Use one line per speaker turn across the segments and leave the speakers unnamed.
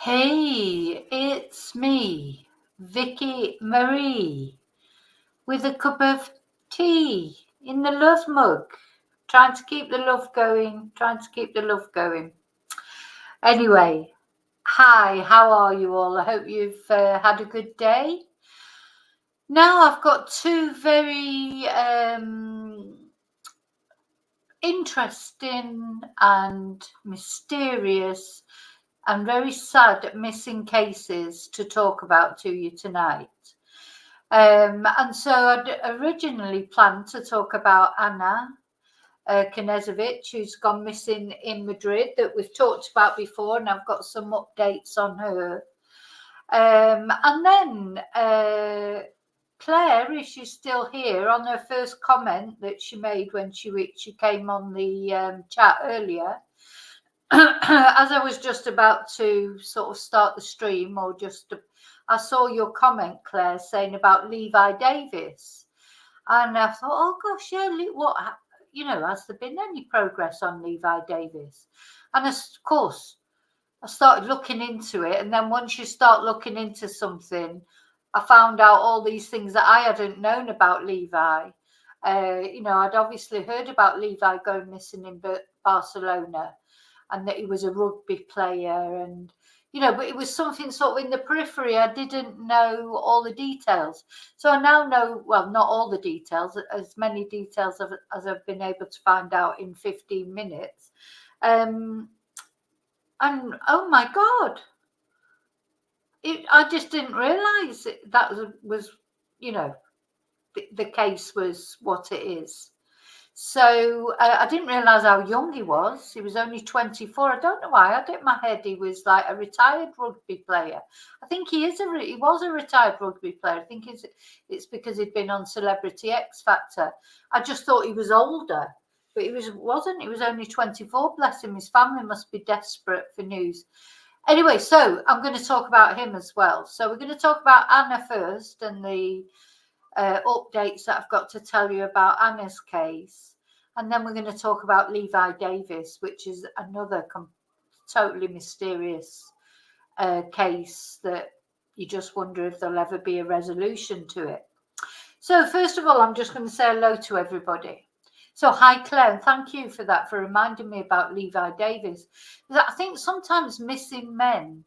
Hey, it's me, Vicky Marie, with a cup of tea in the love mug. Trying to keep the love going. Anyway, hi, how are you all? I hope you've had a good day. Now I've got two very interesting and mysterious and very sad missing cases to talk about to you tonight. And so I'd originally planned to talk about Ana Knezevich, who's gone missing in Madrid, that we've talked about before, and I've got some updates on her. And then Claire, is she still here, on her first comment that she made when she came on the chat earlier, as I was just about to sort of start the stream, I saw your comment, Claire, saying about Levi Davis, and I thought, oh gosh, yeah, what, has there been any progress on Levi Davis? And of course, I started looking into it, and then once you start looking into something, I found out all these things that I hadn't known about Levi. I'd obviously heard about Levi going missing in Barcelona, and that he was a rugby player, and but it was something sort of in the periphery. I didn't know all the details, so I now know, well, not all the details, as many details as I've been able to find out in 15 minutes. And oh my god, I just didn't realize that was the case was what it is. So I didn't realise how young he was. He was only 24. I don't know why. I had it in my head he was like a retired rugby player. I think he was a retired rugby player. I think it's because he'd been on Celebrity X Factor. I just thought he was older, but he wasn't. He was only 24. Bless him. His family must be desperate for news. Anyway, so I'm going to talk about him as well. So we're going to talk about Ana first, and the updates that I've got to tell you about Ana's case, and then we're going to talk about Levi Davis, which is another totally mysterious case that you just wonder if there'll ever be a resolution to it. So first of all, I'm just going to say hello to everybody. So hi Claire, and thank you for that, for reminding me about Levi Davis. I think sometimes missing men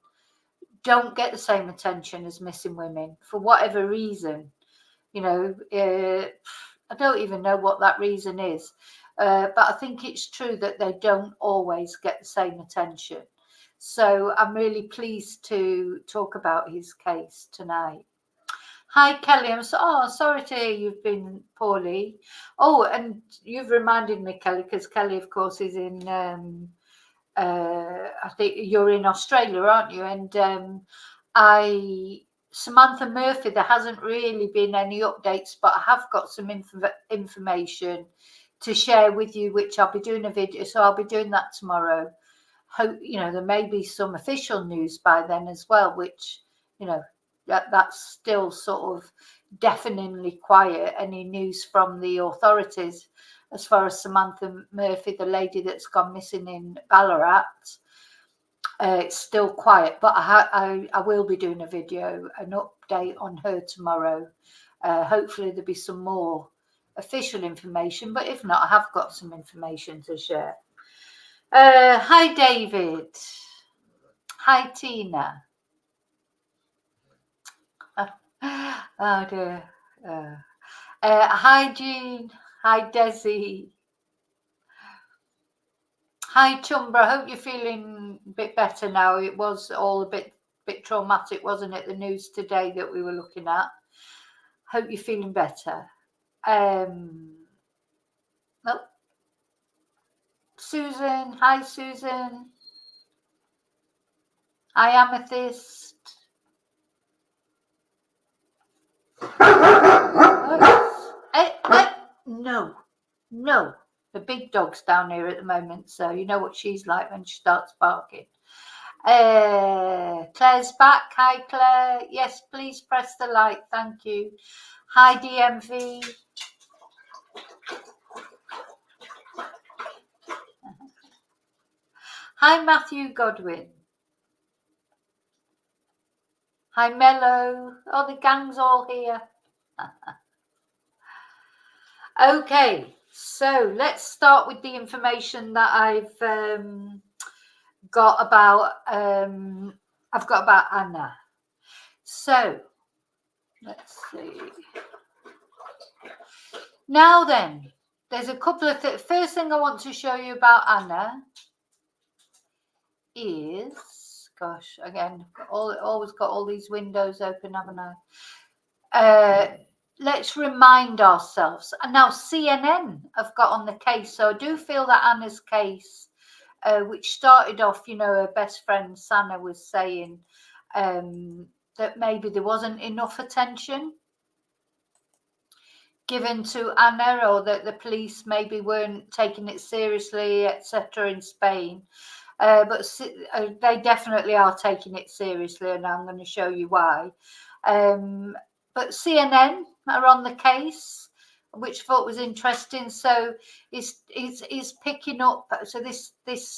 don't get the same attention as missing women for whatever reason. I don't even know what that reason is, but I think it's true that they don't always get the same attention. So I'm really pleased to talk about his case tonight. Hi Kelly, sorry to hear you've been poorly. Oh, and you've reminded me, Kelly, because Kelly, of course, is in I think you're in Australia, aren't you? And Samantha Murphy, there hasn't really been any updates, but I have got some information to share with you, which I'll be doing a video, so I'll be doing that tomorrow. Hope there may be some official news by then as well, which that's still sort of deafeningly quiet. Any news from the authorities as far as Samantha Murphy, the lady that's gone missing in Ballarat, it's still quiet, but I will be doing a video, an update on her tomorrow. Hopefully there'll be some more official information, but if not, I have got some information to share. Hi David. Hi Tina. Oh dear. Hi Jean. Hi Desi. Hi Chumbra. I hope you're feeling a bit better now. It was all a bit traumatic, wasn't it? The news today that we were looking at. Hope you're feeling better. Well, Susan. Hi Susan. Hi Amethyst. No. The big dog's down here at the moment, so you know what she's like when she starts barking. Claire's back. Hi Claire. Yes, please press the like. Thank you. Hi DMV. Hi Matthew Godwin. Hi, Mello. Oh, the gang's all here. Okay, so let's start with the information that I've got about Anna. So let's see. Now then, there's a couple of things. First thing I want to show you about Anna is, gosh, again, always got all these windows open, haven't I? Let's remind ourselves. And now CNN have got on the case, so I do feel that Anna's case, which started off, her best friend Sana was saying that maybe there wasn't enough attention given to Anna, or that the police maybe weren't taking it seriously, etc. in Spain. But they definitely are taking it seriously, and I'm going to show you why. But CNN are on the case, which I thought was interesting. So it's picking up. So this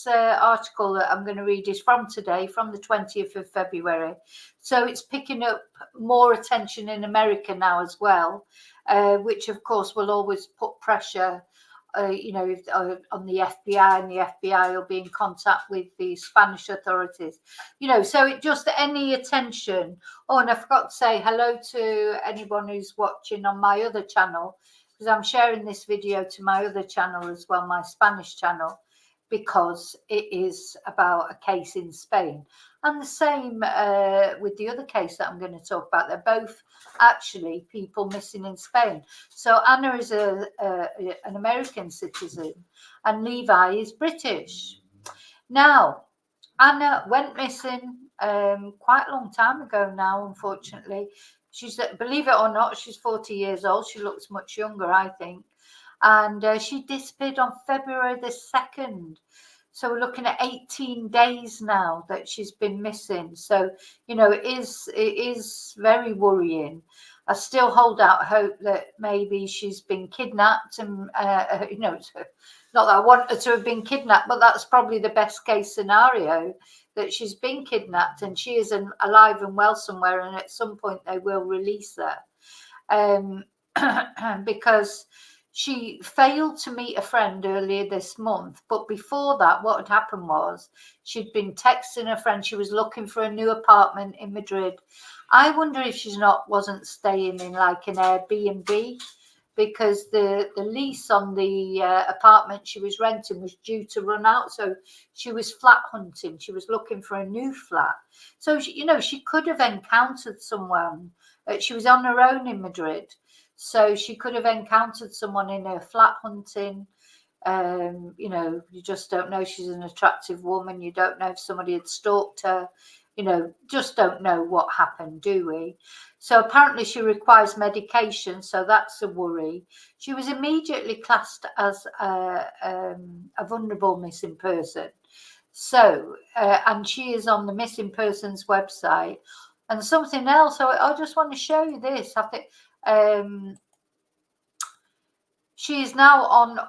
article that I'm going to read is from today, from the 20th of February. So it's picking up more attention in America now as well, which of course will always put pressure on the FBI, and the FBI will be in contact with the Spanish authorities. So it just any attention. Oh, and I forgot to say hello to anyone who's watching on my other channel, because I'm sharing this video to my other channel as well, my Spanish channel, because it is about a case in Spain. And the same with the other case that I'm going to talk about. They're both actually people missing in Spain. So Anna is an American citizen and Levi is British. Now, Anna went missing quite a long time ago now, unfortunately. She's, believe it or not, she's 40 years old. She looks much younger, I think. And she disappeared on February the 2nd. So we're looking at 18 days now that she's been missing. So, it is very worrying. I still hold out hope that maybe she's been kidnapped, and, not that I want her to have been kidnapped, but that's probably the best case scenario, that she's been kidnapped and she is alive and well somewhere, and at some point they will release her. Because she failed to meet a friend earlier this month, but before that, what had happened was she'd been texting a friend. She was looking for a new apartment in Madrid. I wonder if she's wasn't staying in like an Airbnb, because the lease on the apartment she was renting was due to run out. So she was flat hunting. She was looking for a new flat. So, she could have encountered someone. She was on her own in Madrid. So she could have encountered someone in her flat hunting. You just don't know. She's an attractive woman. You don't know if somebody had stalked her. Just don't know what happened, do we? So apparently she requires medication, so that's a worry. She was immediately classed as a vulnerable missing person. So, and she is on the missing persons website. And something else, I just want to show you this. I think she is now on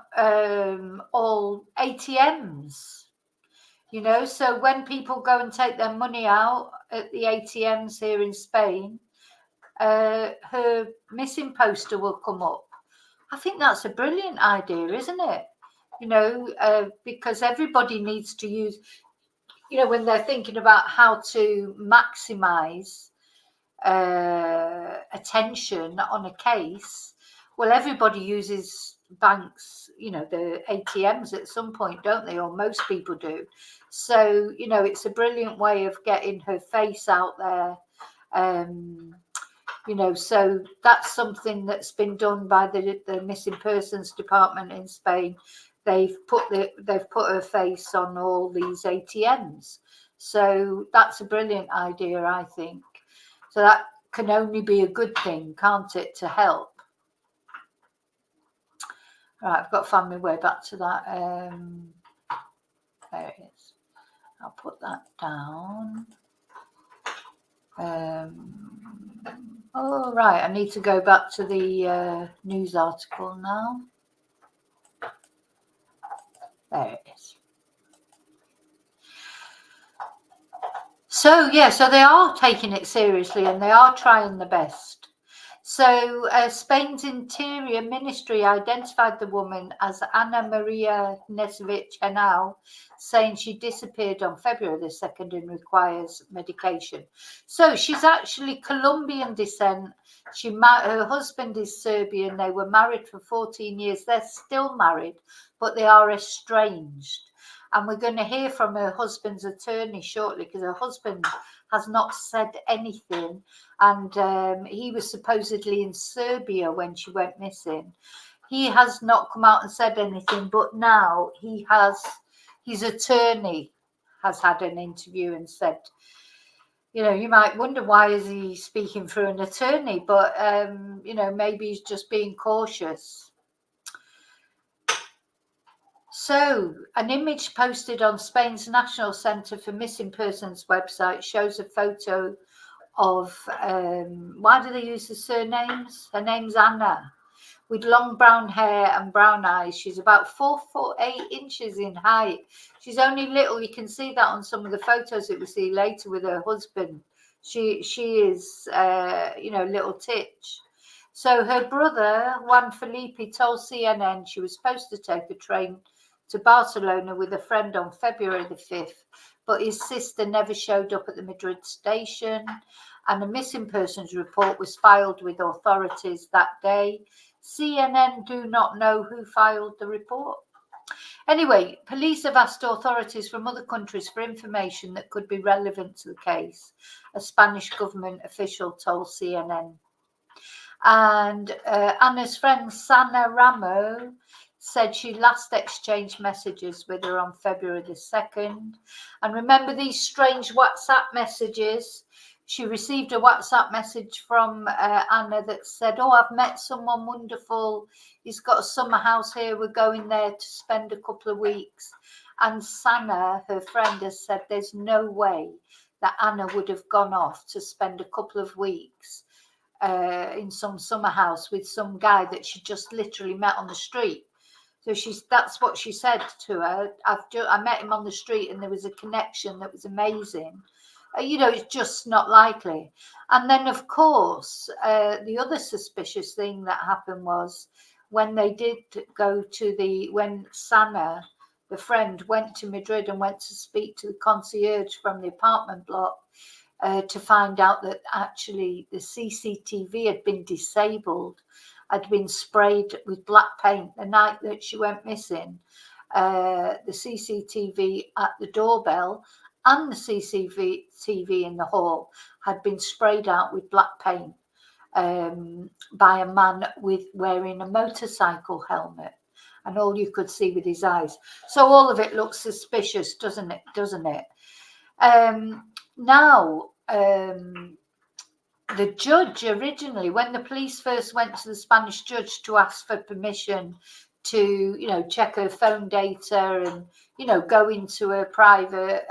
all ATMs, so when people go and take their money out at the ATMs here in Spain, her missing poster will come up. I think that's a brilliant idea, isn't it? Because everybody needs to use, when they're thinking about how to maximize attention on a case, well, everybody uses banks, the ATMs at some point, don't they? Or most people do. So, it's a brilliant way of getting her face out there. So that's something that's been done by the missing persons department in Spain. They've put her face on all these ATMs. So that's a brilliant idea, I think. So that can only be a good thing, can't it, to help? Right, I've got to find my way back to that. There it is. I'll put that down. Oh, right, I need to go back to the news article now. There it is. So yeah, so they are taking it seriously and they are trying the best. So Spain's Interior Ministry identified the woman as Ana Knezevich-Estranged, saying she disappeared on February the 2nd and requires medication. So she's actually Colombian descent. Her husband is Serbian. They were married for 14 years. They're still married, but they are estranged. And we're going to hear from her husband's attorney shortly, because her husband has not said anything. And he was supposedly in Serbia when she went missing. He has not come out and said anything, but now his attorney has had an interview and said, you might wonder why is he speaking through an attorney, but maybe he's just being cautious. So, an image posted on Spain's National Centre for Missing Persons website shows a photo of, why do they use the surnames? Her name's Anna, with long brown hair and brown eyes. She's about 4'8" in height. She's only little. You can see that on some of the photos that we see later with her husband. She is, little titch. So her brother, Juan Felipe, told CNN she was supposed to take a train to Barcelona with a friend on February the 5th, but his sister never showed up at the Madrid station, and a missing persons report was filed with authorities that day. CNN do not know who filed the report. Anyway, police have asked authorities from other countries for information that could be relevant to the case, a Spanish government official told CNN. And Anna's friend Sana Ramo said she last exchanged messages with her on February the 2nd. And remember these strange WhatsApp messages? She received a WhatsApp message from Anna that said, "Oh, I've met someone wonderful. He's got a summer house here. We're going there to spend a couple of weeks." And Sana, her friend, has said there's no way that Anna would have gone off to spend a couple of weeks in some summer house with some guy that she just literally met on the street. So that's what she said to her. I met him on the street and there was a connection that was amazing. It's just not likely. And then, of course, the other suspicious thing that happened was when they did go to when Sana, the friend, went to Madrid and went to speak to the concierge from the apartment block to find out that actually the CCTV had been disabled, had been sprayed with black paint the night that she went missing. The CCTV at the doorbell and the CCTV in the hall had been sprayed out with black paint by a man wearing a motorcycle helmet, and all you could see with his eyes. So all of it looks suspicious, doesn't it? Now, the judge originally, when the police first went to the Spanish judge to ask for permission to, check her phone data and, go into her private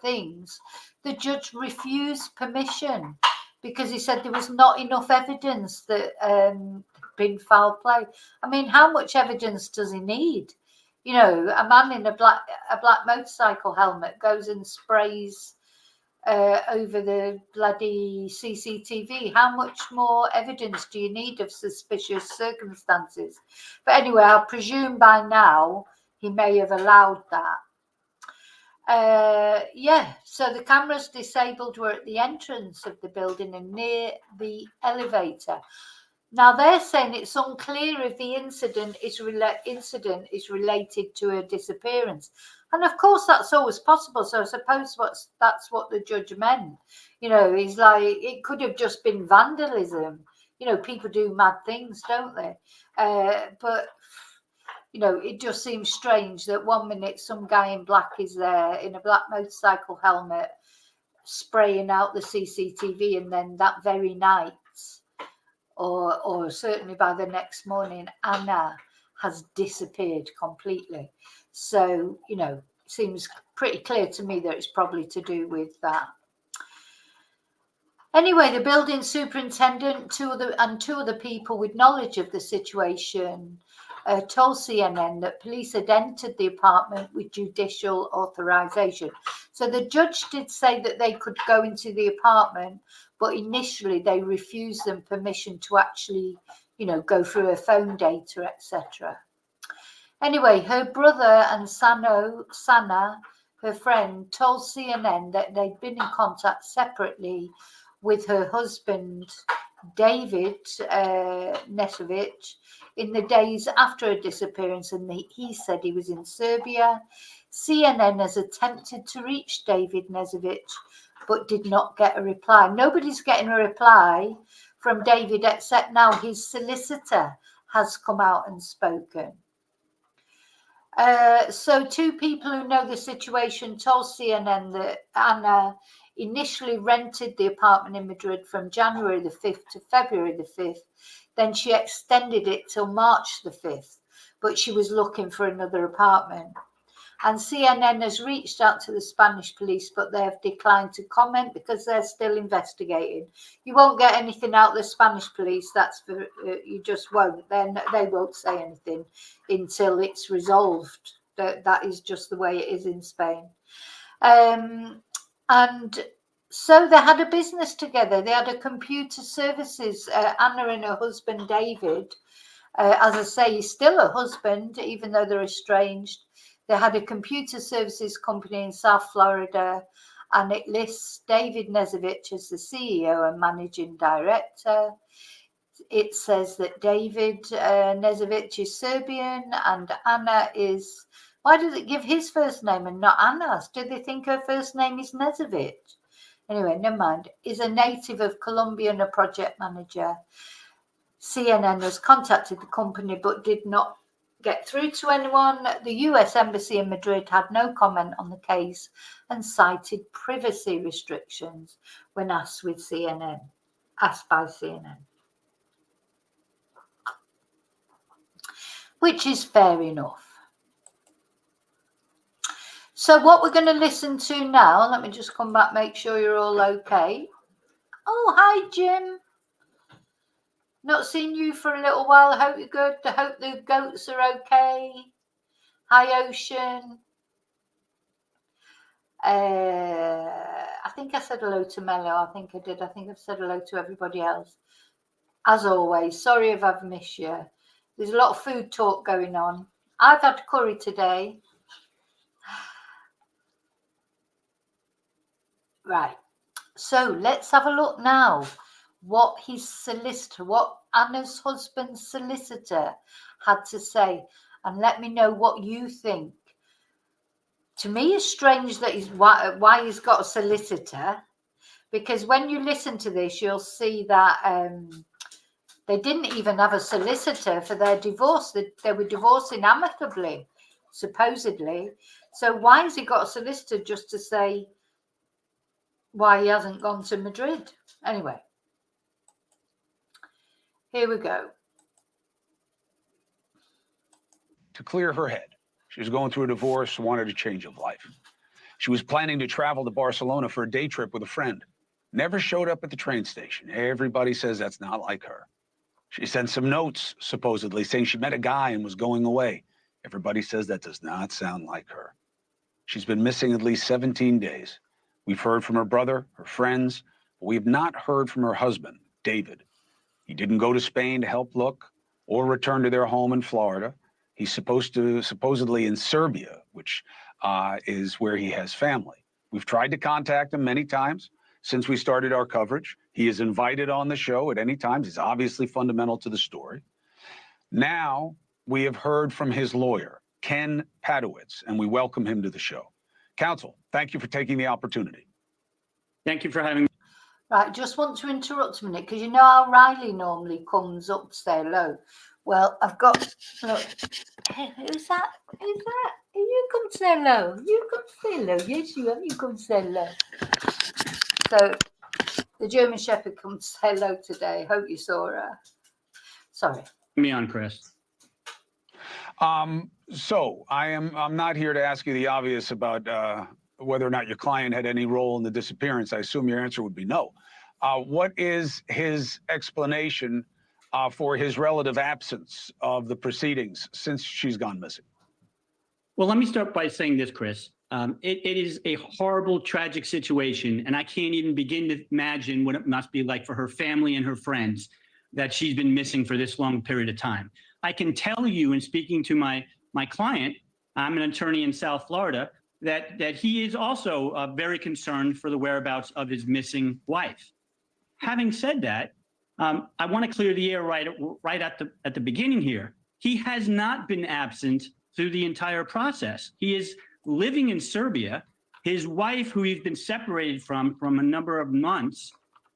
things, the judge refused permission because he said there was not enough evidence that been foul play. I mean, how much evidence does he need? A man in a black motorcycle helmet goes and sprays over the bloody CCTV. How much more evidence do you need of suspicious circumstances? But anyway, I presume by now he may have allowed that. So the cameras disabled were at the entrance of the building and near the elevator. Now they're saying it's unclear if the incident is related to her disappearance. And of course, that's always possible. So I suppose that's what the judge meant. He's like, it could have just been vandalism. People do mad things, don't they? But it just seems strange that 1 minute some guy in black is there in a black motorcycle helmet spraying out the CCTV, and then that very night, or certainly by the next morning, Anna has disappeared completely. So, it seems pretty clear to me that it's probably to do with that. Anyway, the building superintendent, two other people with knowledge of the situation told CNN that police had entered the apartment with judicial authorization. So the judge did say that they could go into the apartment, but initially they refused them permission to actually, go through her phone data, etc. Anyway, her brother and Sana, her friend, told CNN that they'd been in contact separately with her husband, David Knezevich, in the days after her disappearance, and he said he was in Serbia. CNN has attempted to reach David Knezevich, but did not get a reply. Nobody's getting a reply from David except now his solicitor has come out and spoken. So two people who know the situation told CNN that Ana initially rented the apartment in Madrid from January the 5th to February the 5th. Then she extended it till March the 5th, but she was looking for another apartment. And CNN has reached out to the Spanish police, but they have declined to comment because they're still investigating. You won't get anything out of the Spanish police. That's for you just won't. Then they won't say anything until it's resolved. That is just the way it is in Spain. And so they had a business together. They had a computer services. Ana and her husband David, as I say, he's still a husband, even though they're estranged. They had a computer services company in South Florida, and it lists David Knezevich as the CEO and managing director. It says that David Knezevich is Serbian and Ana is... Why does it give his first name and not Ana's? Do they think her first name is Knezevich? Anyway, never mind. Is a native of Colombia and a project manager. CNN has contacted the company but did not get through to anyone. The US Embassy in Madrid had no comment on the case and cited privacy restrictions when asked by CNN. Which is fair enough. So what we're going to listen to now, let me just come back, make sure you're all okay. Oh, hi, Jim. Not seen you for a little while. I hope you're good. I hope the goats are okay. Hi, Ocean. I think I said hello to Mello. I think I did. I think I've said hello to everybody else. As always, sorry if I've missed you. There's a lot of food talk going on. I've had curry today. Right. So let's have a look now. What Anna's husband's solicitor had to say, and let me know what you think. To me, it's strange that why he's got a solicitor, because when you listen to this, you'll see that they didn't even have a solicitor for their divorce. They were divorcing amicably, supposedly. So why has he got a solicitor just to say why he hasn't gone to Madrid? Anyway, here we go.
To clear her head. She was going through a divorce, wanted a change of life. She was planning to travel to Barcelona for a day trip with a friend. Never showed up at the train station. Everybody says that's not like her. She sent some notes, supposedly, saying she met a guy and was going away. Everybody says that does not sound like her. She's been missing at least 17 days. We've heard from her brother, her friends, but we have not heard from her husband, David. He didn't go to Spain to help look or return to their home in Florida. He's supposedly in Serbia, which is where he has family. We've tried to contact him many times since we started our coverage. He is invited on the show at any time. He's obviously fundamental to the story. Now we have heard from his lawyer, Ken Padowitz, and we welcome him to the show. Counsel, thank you for taking the opportunity.
Thank you for having me.
Right, just want to interrupt a minute because you know how Riley normally comes up to say hello. Well, I've got, look, hey, who's that? Who's that? You come to say hello. You come to say hello. Yes, you have. You come to say hello. So, the German Shepherd comes to say hello today. Hope you saw her. Sorry.
Me on, Chris.
So I'm not here to ask you the obvious about whether or not your client had any role in the disappearance. I assume your answer would be no. What is his explanation for his relative absence of the proceedings since she's gone missing?
Well, let me start by saying this, Chris. It is a horrible, tragic situation, and I can't even begin to imagine what it must be like for her family and her friends that she's been missing for this long period of time. I can tell you, in speaking to my client, I'm an attorney in South Florida, that he is also very concerned for the whereabouts of his missing wife. Having said that, I want to clear the air right at the beginning here. He has not been absent through the entire process. He is living in Serbia. His wife, who he's been separated from a number of months,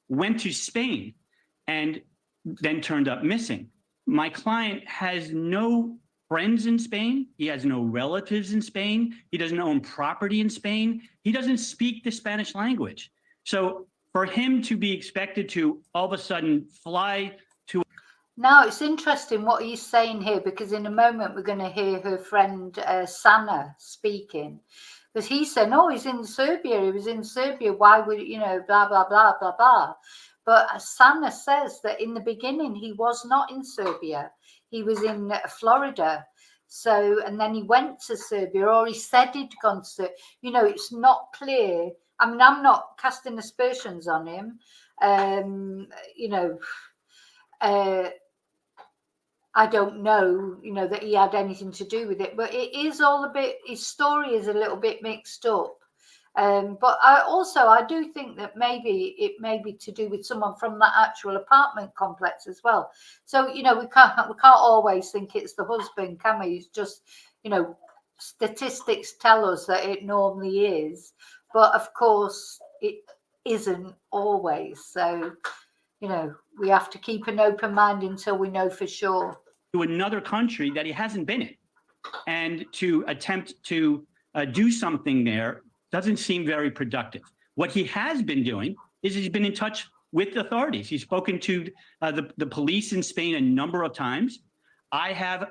went to Spain and then turned up missing. My client has no friends in Spain. He has no relatives in Spain. He doesn't own property in Spain. He doesn't speak the Spanish language. So for him to be expected to all of a sudden fly to...
Now, it's interesting what he's saying here, because in a moment we're going to hear her friend Sana speaking. Because he said, no, he's in Serbia. He was in Serbia. Why would, blah, blah, blah, blah, blah. But Sana says that in the beginning, he was not in Serbia. He was in Florida. So, and then he went to Serbia, or he said he'd gone to, it's not clear. I mean, I'm not casting aspersions on him. I don't know, that he had anything to do with it, but it is all a bit, his story is a little bit mixed up. But I do think that maybe it may be to do with someone from that actual apartment complex as well. So, we can't always think it's the husband, can we? It's just, statistics tell us that it normally is, but of course it isn't always. So, we have to keep an open mind until we know for sure.
To another country that he hasn't been in, and to attempt to do something there doesn't seem very productive. What he has been doing is he's been in touch with authorities. He's spoken to the police in Spain a number of times. I have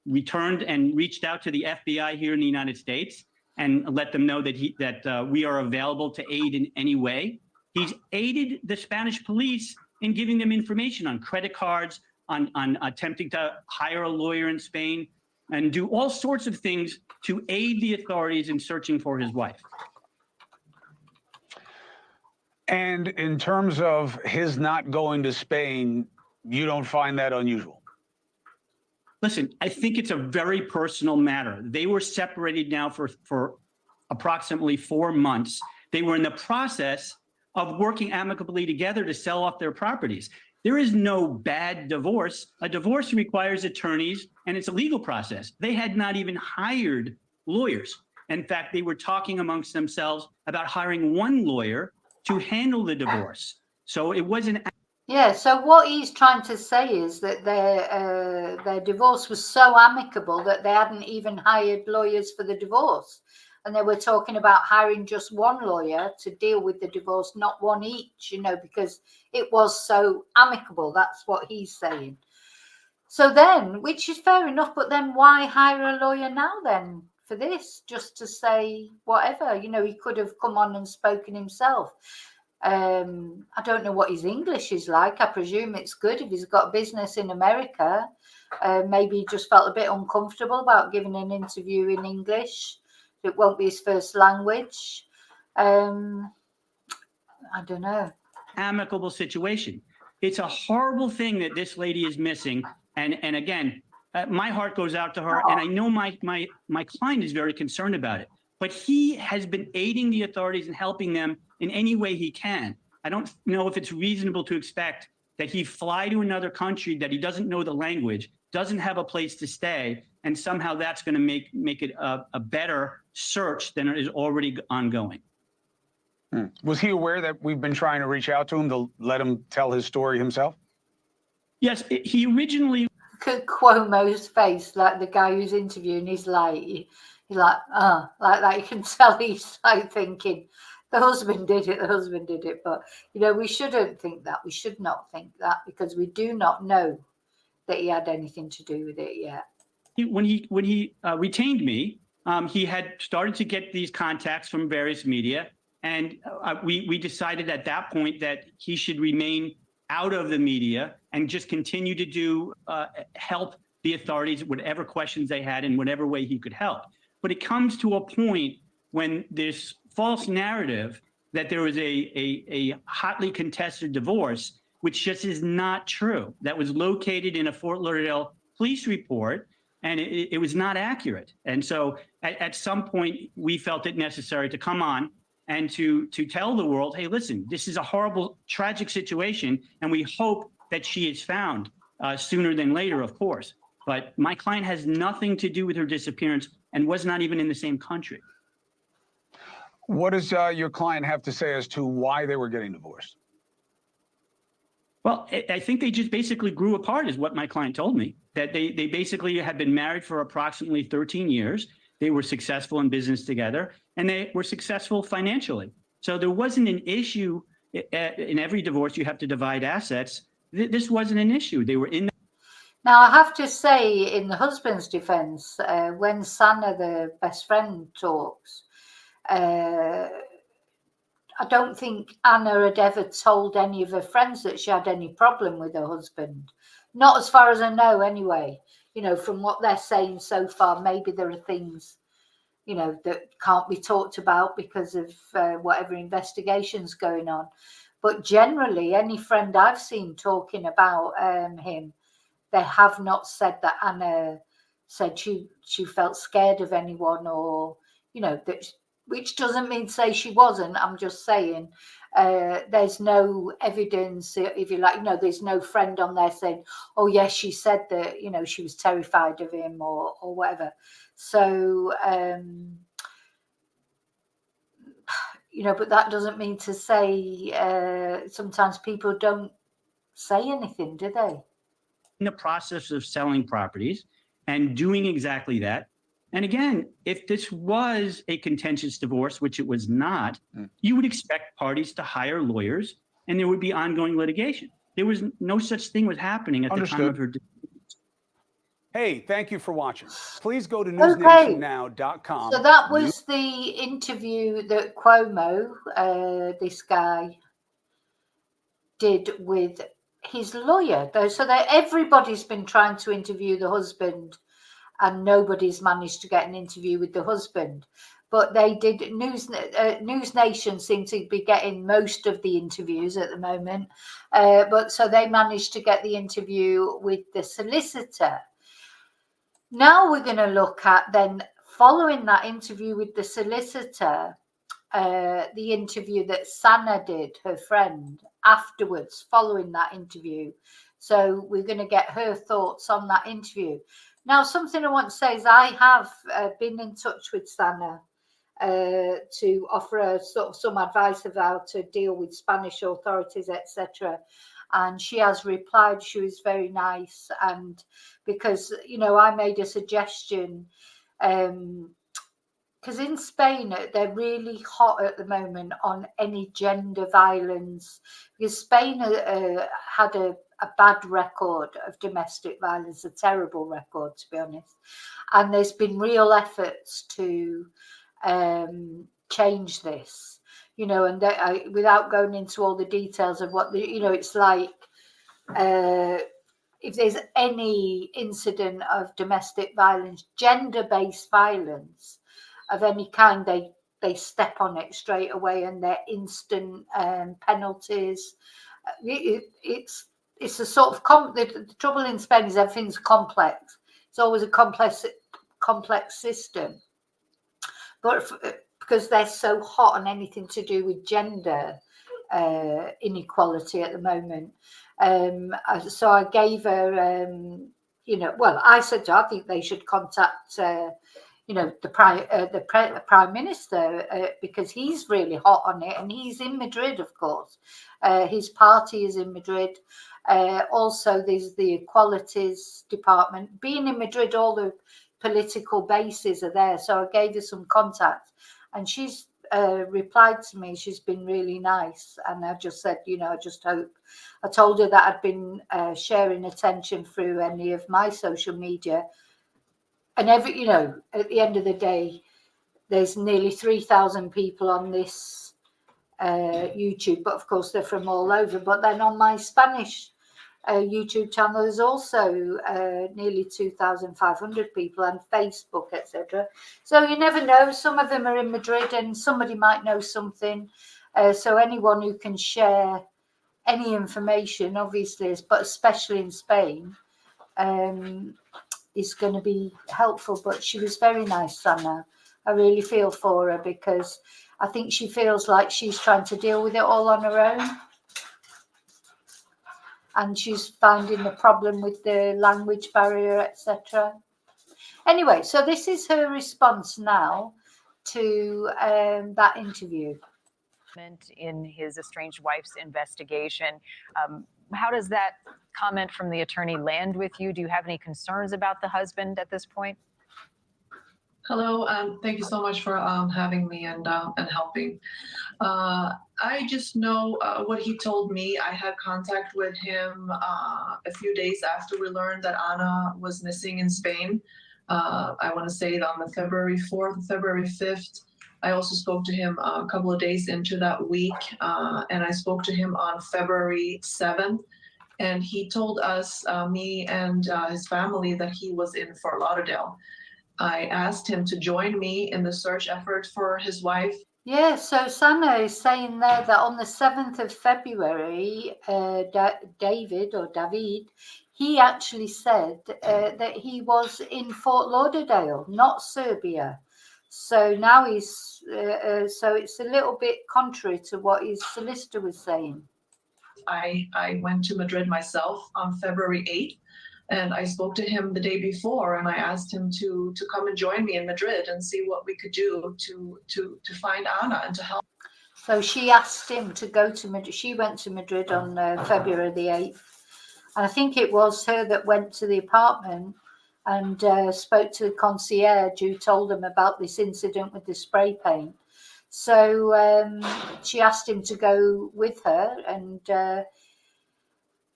returned and reached out to the FBI here in the United States and let them know that we are available to aid in any way. He's aided the Spanish police in giving them information on credit cards, on attempting to hire a lawyer in Spain, and do all sorts of things to aid the authorities in searching for his wife.
And in terms of his not going to Spain, you don't find that unusual?
Listen, I think it's a very personal matter. They were separated now for approximately 4 months. They were in the process of working amicably together to sell off their properties. There is no bad divorce. A divorce requires attorneys, and it's a legal process. They had not even hired lawyers. In fact, they were talking amongst themselves about hiring one lawyer to handle the divorce. So it wasn't...
Yeah, so what he's trying to say is that their divorce was so amicable that they hadn't even hired lawyers for the divorce. And they were talking about hiring just one lawyer to deal with the divorce, not one each, because it was so amicable. That's what he's saying. So then, which is fair enough, but then why hire a lawyer now then for this? Just to say whatever, he could have come on and spoken himself. I don't know what his English is like. I presume it's good if he's got a business in America. Maybe he just felt a bit uncomfortable about giving an interview in English. It won't be his first language. I don't know.
Amicable situation. It's a horrible thing that this lady is missing. And again, my heart goes out to her. And I know my client is very concerned about it. But he has been aiding the authorities and helping them in any way he can. I don't know if it's reasonable to expect that he fly to another country that he doesn't know the language, doesn't have a place to stay, and somehow that's going to make it a better search than it is already ongoing.
Was he aware that we've been trying to reach out to him to let him tell his story himself?
Yes, he originally...
Look at Cuomo's face, like the guy who's interviewing, he's like that. You can tell he's like thinking, the husband did it. But, we shouldn't think that. We should not think that, because we do not know that he had anything to do with it yet.
When he retained me, he had started to get these contacts from various media, and we decided at that point that he should remain out of the media and just continue to do help the authorities, whatever questions they had in whatever way he could help. But it comes to a point when this false narrative that there was a hotly contested divorce, which just is not true. That was located in a Fort Lauderdale police report, and it was not accurate. And so at some point, we felt it necessary to come on and to tell the world, hey, listen, this is a horrible, tragic situation, and we hope that she is found sooner than later, of course. But my client has nothing to do with her disappearance and was not even in the same country.
What does your client have to say as to why they were getting divorced?
Well, I think they just basically grew apart, is what my client told me, that they basically had been married for approximately 13 years. They were successful in business together, and they were successful financially. So there wasn't an issue. In every divorce, you have to divide assets. This wasn't an issue. They were in.
Now, I have to say, in the husband's defense, when Sana, the best friend, talks, I don't think Anna had ever told any of her friends that she had any problem with her husband. Not as far as I know, anyway. You know, from what they're saying so far, maybe there are things, you know, that can't be talked about because of whatever investigation's going on. But generally, any friend I've seen talking about him, they have not said that Anna said she felt scared of anyone, or, you know, that, which doesn't mean to say she wasn't. I'm just saying there's no evidence, if you like, you know, there's no friend on there saying, oh, yes, she said that, you know, she was terrified of him or whatever. So, you know, but that doesn't mean to say sometimes people don't say anything, do they?
In the process of selling properties and doing exactly that. And again, if this was a contentious divorce, which it was not, you would expect parties to hire lawyers and there would be ongoing litigation. There was no such thing was happening at the time of her divorce.
Hey, thank you for watching. Please go to newsnationnow.com.
So that was the interview that Cuomo, this guy, did with his lawyer. So that everybody's been trying to interview the husband and nobody's managed to get an interview with the husband. But they did. News Nation seemed to be getting most of the interviews at the moment. But so they managed to get the interview with the solicitor. Now we're going to look at then, following that interview with the solicitor, the interview that Sana did, her friend, afterwards, following that interview. So we're going to get her thoughts on that interview. Now, something I want to say is I have been in touch with Sana to offer her sort of some advice of how to deal with Spanish authorities, etc. And she has replied. She was very nice. And because, you know, I made a suggestion, because in Spain, they're really hot at the moment on any gender violence, because Spain had a bad record of domestic violence, a terrible record, to be honest. And there's been real efforts to change this, you know, and without going into all the details of what, you know, it's like if there's any incident of domestic violence, gender-based violence of any kind, they step on it straight away, and they're instant penalties. It's a sort of the trouble in Spain is everything's complex. It's always a complex system, but because they're so hot on anything to do with gender inequality at the moment. So I gave her, you know, well, I said I think they should contact, you know, the prime minister, because he's really hot on it, and he's in Madrid, of course. His party is in Madrid. Also, there's the Equalities Department. Being in Madrid, all the political bases are there. So I gave her some contacts, and she's replied to me. She's been really nice, and I just said, you know, I just hope. I told her that I'd been sharing attention through any of my social media, and you know, at the end of the day, there's nearly 3,000 people on this YouTube, but of course they're from all over. But then on my Spanish YouTube channel, there's also nearly 2,500 people, and Facebook, etc. So you never know. Some of them are in Madrid, and somebody might know something. So anyone who can share any information, obviously, but especially in Spain, is going to be helpful. But she was very nice, Sana. I really feel for her, because I think she feels like she's trying to deal with it all on her own. And she's finding the problem with the language barrier, etc. Anyway, so this is her response now to that interview.
In his estranged wife's investigation, how does that comment from the attorney land with you? Do you have any concerns about the husband at this point?
Hello, thank you so much for having me and helping. I just know what he told me. I had contact with him a few days after we learned that Ana was missing in Spain. I want to say on the February 4th, February 5th. I also spoke to him a couple of days into that week, and I spoke to him on February 7th. And he told us, me and his family, that he was in Fort Lauderdale. I asked him to join me in the search effort for his wife.
Yeah, so Sana is saying there that on the 7th of February, David, he actually said that he was in Fort Lauderdale, not Serbia. So now he's, so it's a little bit contrary to what his solicitor was saying.
I went to Madrid myself on February 8th. And I spoke to him the day before, and I asked him to come and join me in Madrid and see what we could do to find Ana and to help.
So she asked him to go to Madrid. She went to Madrid on February the 8th. And I think it was her that went to the apartment and spoke to the concierge, who told them about this incident with the spray paint. So she asked him to go with her, and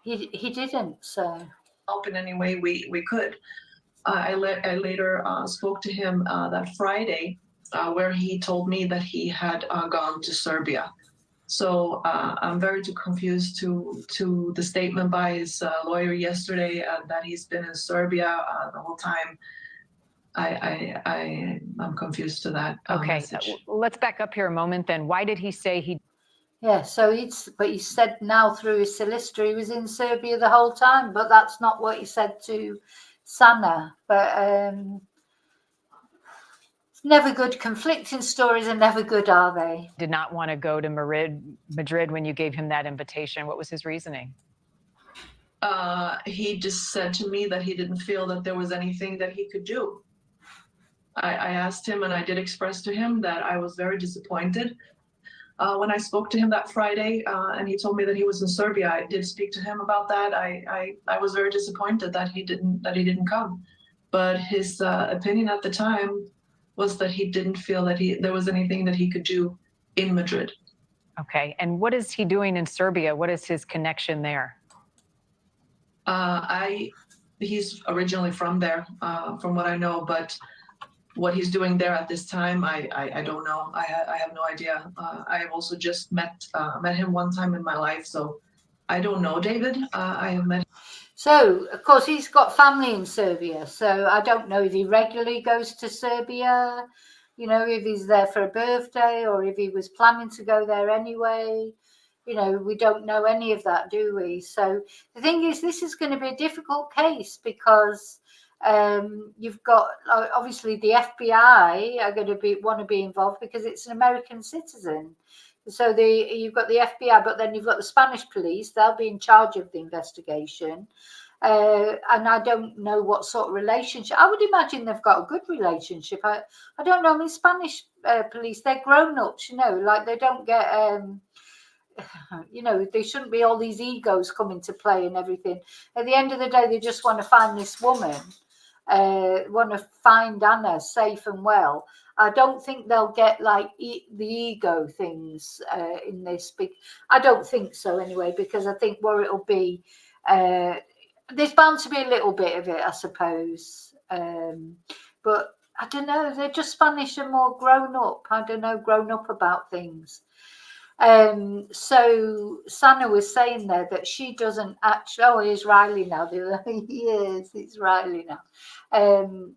he didn't. So
help in any way we could. I later spoke to him that Friday, where he told me that he had gone to Serbia. So I'm very confused to the statement by his lawyer yesterday that he's been in Serbia the whole time. I'm confused to that.
Okay, let's back up here a moment then. Why did he say he?
Yeah, so but he said now through his solicitor he was in Serbia the whole time, but that's not what he said to Sana. But it's never good. Conflicting stories are never good, are they?
Did not want to go to Madrid when you gave him that invitation. What was his reasoning?
He just said to me that he didn't feel that there was anything that he could do. I asked him, and I did express to him that I was very disappointed. When I spoke to him that Friday, and he told me that he was in Serbia, I did speak to him about that. I was very disappointed that he didn't come. But his opinion at the time was that he didn't feel that there was anything that he could do in Madrid.
Okay, and what is he doing in Serbia? What is his connection there?
He's originally from there, from what I know, but what he's doing there at this time, I don't know. I have no idea. I have also just met him one time in my life, so I don't know David. I have met him.
So, of course, he's got family in Serbia, so I don't know if he regularly goes to Serbia, you know, if he's there for a birthday or if he was planning to go there anyway. You know, we don't know any of that, do we? So the thing is, this is going to be a difficult case because you've got, obviously, the FBI are going to want to be involved because it's an American citizen. So you've got the FBI, but then you've got the Spanish police. They'll be in charge of the investigation. And I don't know what sort of relationship. I would imagine they've got a good relationship. I don't know. I mean, Spanish police, they're grown-ups, you know, like they don't get... you know, there shouldn't be all these egos come into play and everything. At the end of the day, they just want to find this woman, want to find Ana safe and well. I don't think they'll get like the ego things in this. I don't think so anyway, because I think what it'll be, there's bound to be a little bit of it, I suppose. But I don't know, they're just Spanish and more grown up. I don't know, grown up about things. So Sana was saying there that she doesn't actually. Oh, here's Riley now. Yes, it's Riley now.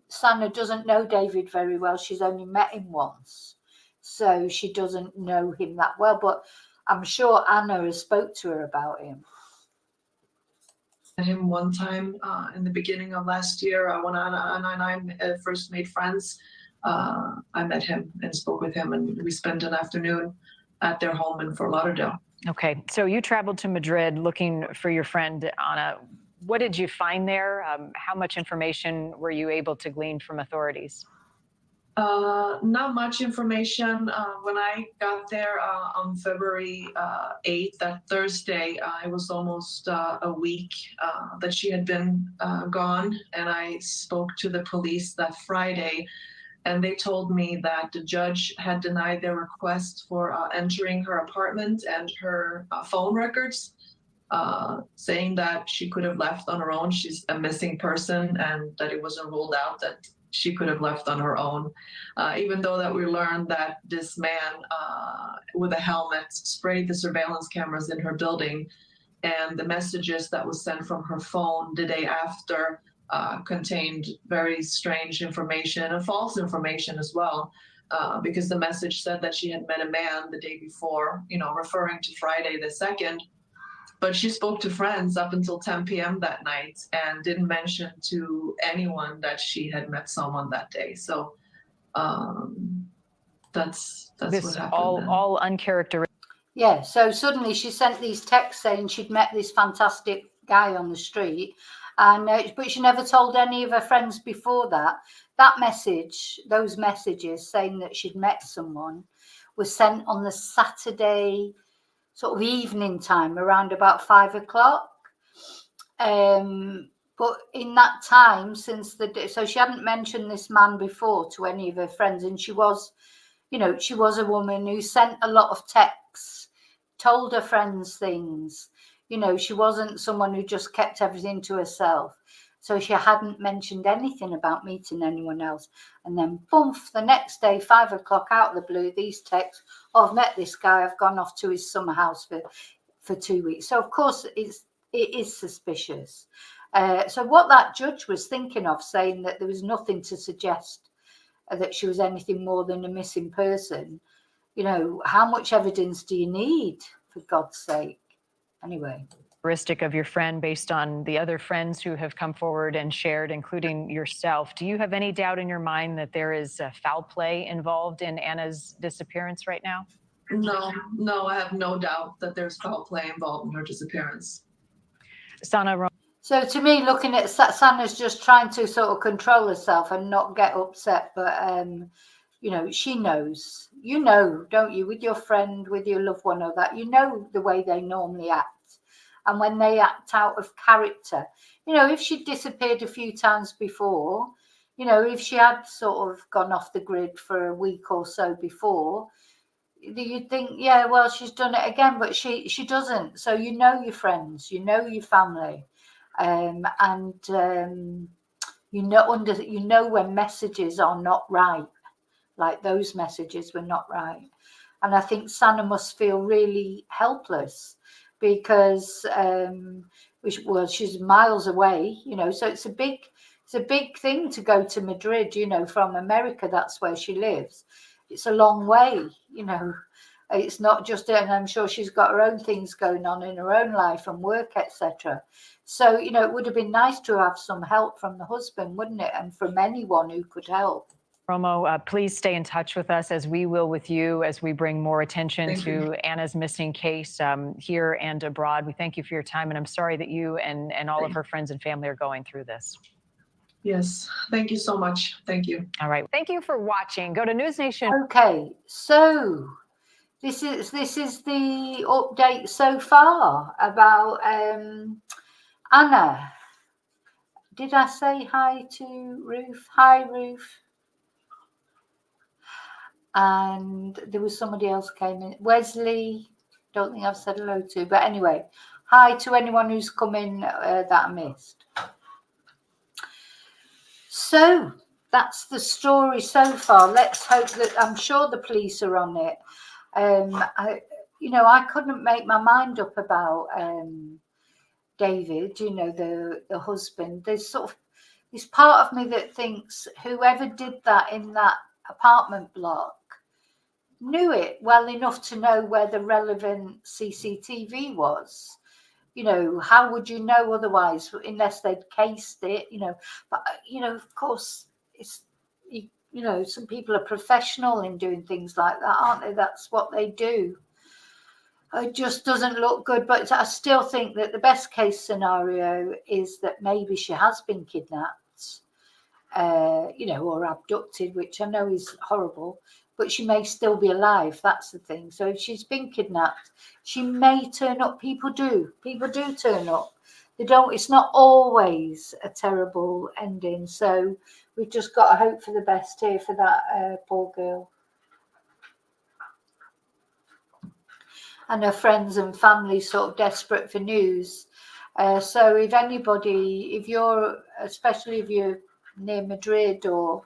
Sana doesn't know David very well. She's only met him once, so she doesn't know him that well. But I'm sure Anna has spoke to her about him.
Met him one time in the beginning of last year when Anna and I first made friends. I met him and spoke with him, and we spent an afternoon at their home in Fort Lauderdale.
Okay, so you traveled to Madrid looking for your friend Anna. What did you find there? How much information were you able to glean from authorities?
Not much information. When I got there on February 8th, that Thursday, it was almost a week that she had been gone, and I spoke to the police that Friday, and they told me that the judge had denied their request for entering her apartment and her phone records, saying that she could have left on her own. She's a missing person, and that it wasn't ruled out that she could have left on her own, even though that we learned that this man with a helmet sprayed the surveillance cameras in her building, and the messages that was sent from her phone the day after contained very strange information and false information as well, because the message said that she had met a man the day before, referring to Friday the 2nd. But she spoke to friends up until 10 p.m. that night and didn't mention to anyone that she had met someone that day. So that's
This
what happened.
all uncharacteristic.
Yeah, so suddenly she sent these texts saying she'd met this fantastic guy on the street, and but she never told any of her friends before that. That message, those messages saying that she'd met someone, was sent on the Saturday sort of evening time, around about 5 o'clock. But in that time, so she hadn't mentioned this man before to any of her friends, and she was a woman who sent a lot of texts, told her friends things. She wasn't someone who just kept everything to herself. So she hadn't mentioned anything about meeting anyone else. And then, boom, the next day, 5 o'clock, out of the blue, these texts, oh, I've met this guy, I've gone off to his summer house for 2 weeks. So, of course, it is suspicious. So what that judge was thinking of, saying that there was nothing to suggest that she was anything more than a missing person, how much evidence do you need, for God's sake? Anyway.
Of your friend based on the other friends who have come forward and shared, including yourself. Do you have any doubt in your mind that there is foul play involved in Anna's disappearance right now?
No, I have no doubt that there's foul play involved in her disappearance.
Sana.
So to me, looking at Sana's just trying to sort of control herself and not get upset, but she knows. Don't you, with your friend, with your loved one, or that, the way they normally act. And when they act out of character, if she'd disappeared a few times before, if she had sort of gone off the grid for a week or so before, you'd think, yeah, well, she's done it again, but she doesn't. So your friends, your family, and when messages are not right, like those messages were not right. And I think Sana must feel really helpless, because she's miles away, so it's a big thing to go to Madrid, from America. That's where she lives. It's a long way, it's not just, and I'm sure she's got her own things going on in her own life and work, etc. So it would have been nice to have some help from the husband, wouldn't it, and from anyone who could help.
Romo, please stay in touch with us, as we will with you, as we bring more attention to Anna's missing case here and abroad. We thank you for your time, and I'm sorry that you and all of her friends and family are going through this.
Yes, thank you so much. Thank you.
All right. Thank you for watching. Go to News Nation.
Okay, so this is the update so far about Anna. Did I say hi to Ruth? Hi, Ruth. And there was somebody else came in. Wesley, don't think I've said hello to. But anyway, hi to anyone who's come in that I missed. So that's the story so far. Let's hope that, I'm sure the police are on it. you know, I couldn't make my mind up about David, you know, the husband. There's sort of this part of me that thinks whoever did that in that apartment block knew it well enough to know where the relevant CCTV was. You know, how would you know otherwise unless they'd cased it, you know? But, you know, of course, it's, you know, some people are professional in doing things like that, aren't they? That's what they do. It just doesn't look good. But I still think that the best case scenario is that maybe she has been kidnapped, you know, or abducted, which I know is horrible. But she may still be alive. That's the thing. So if she's been kidnapped, she may turn up. People do turn up. They don't. It's not always a terrible ending. So we've just got to hope for the best here for that poor girl and her friends and family, sort of desperate for news. So if anybody, if you're, especially if you're near Madrid or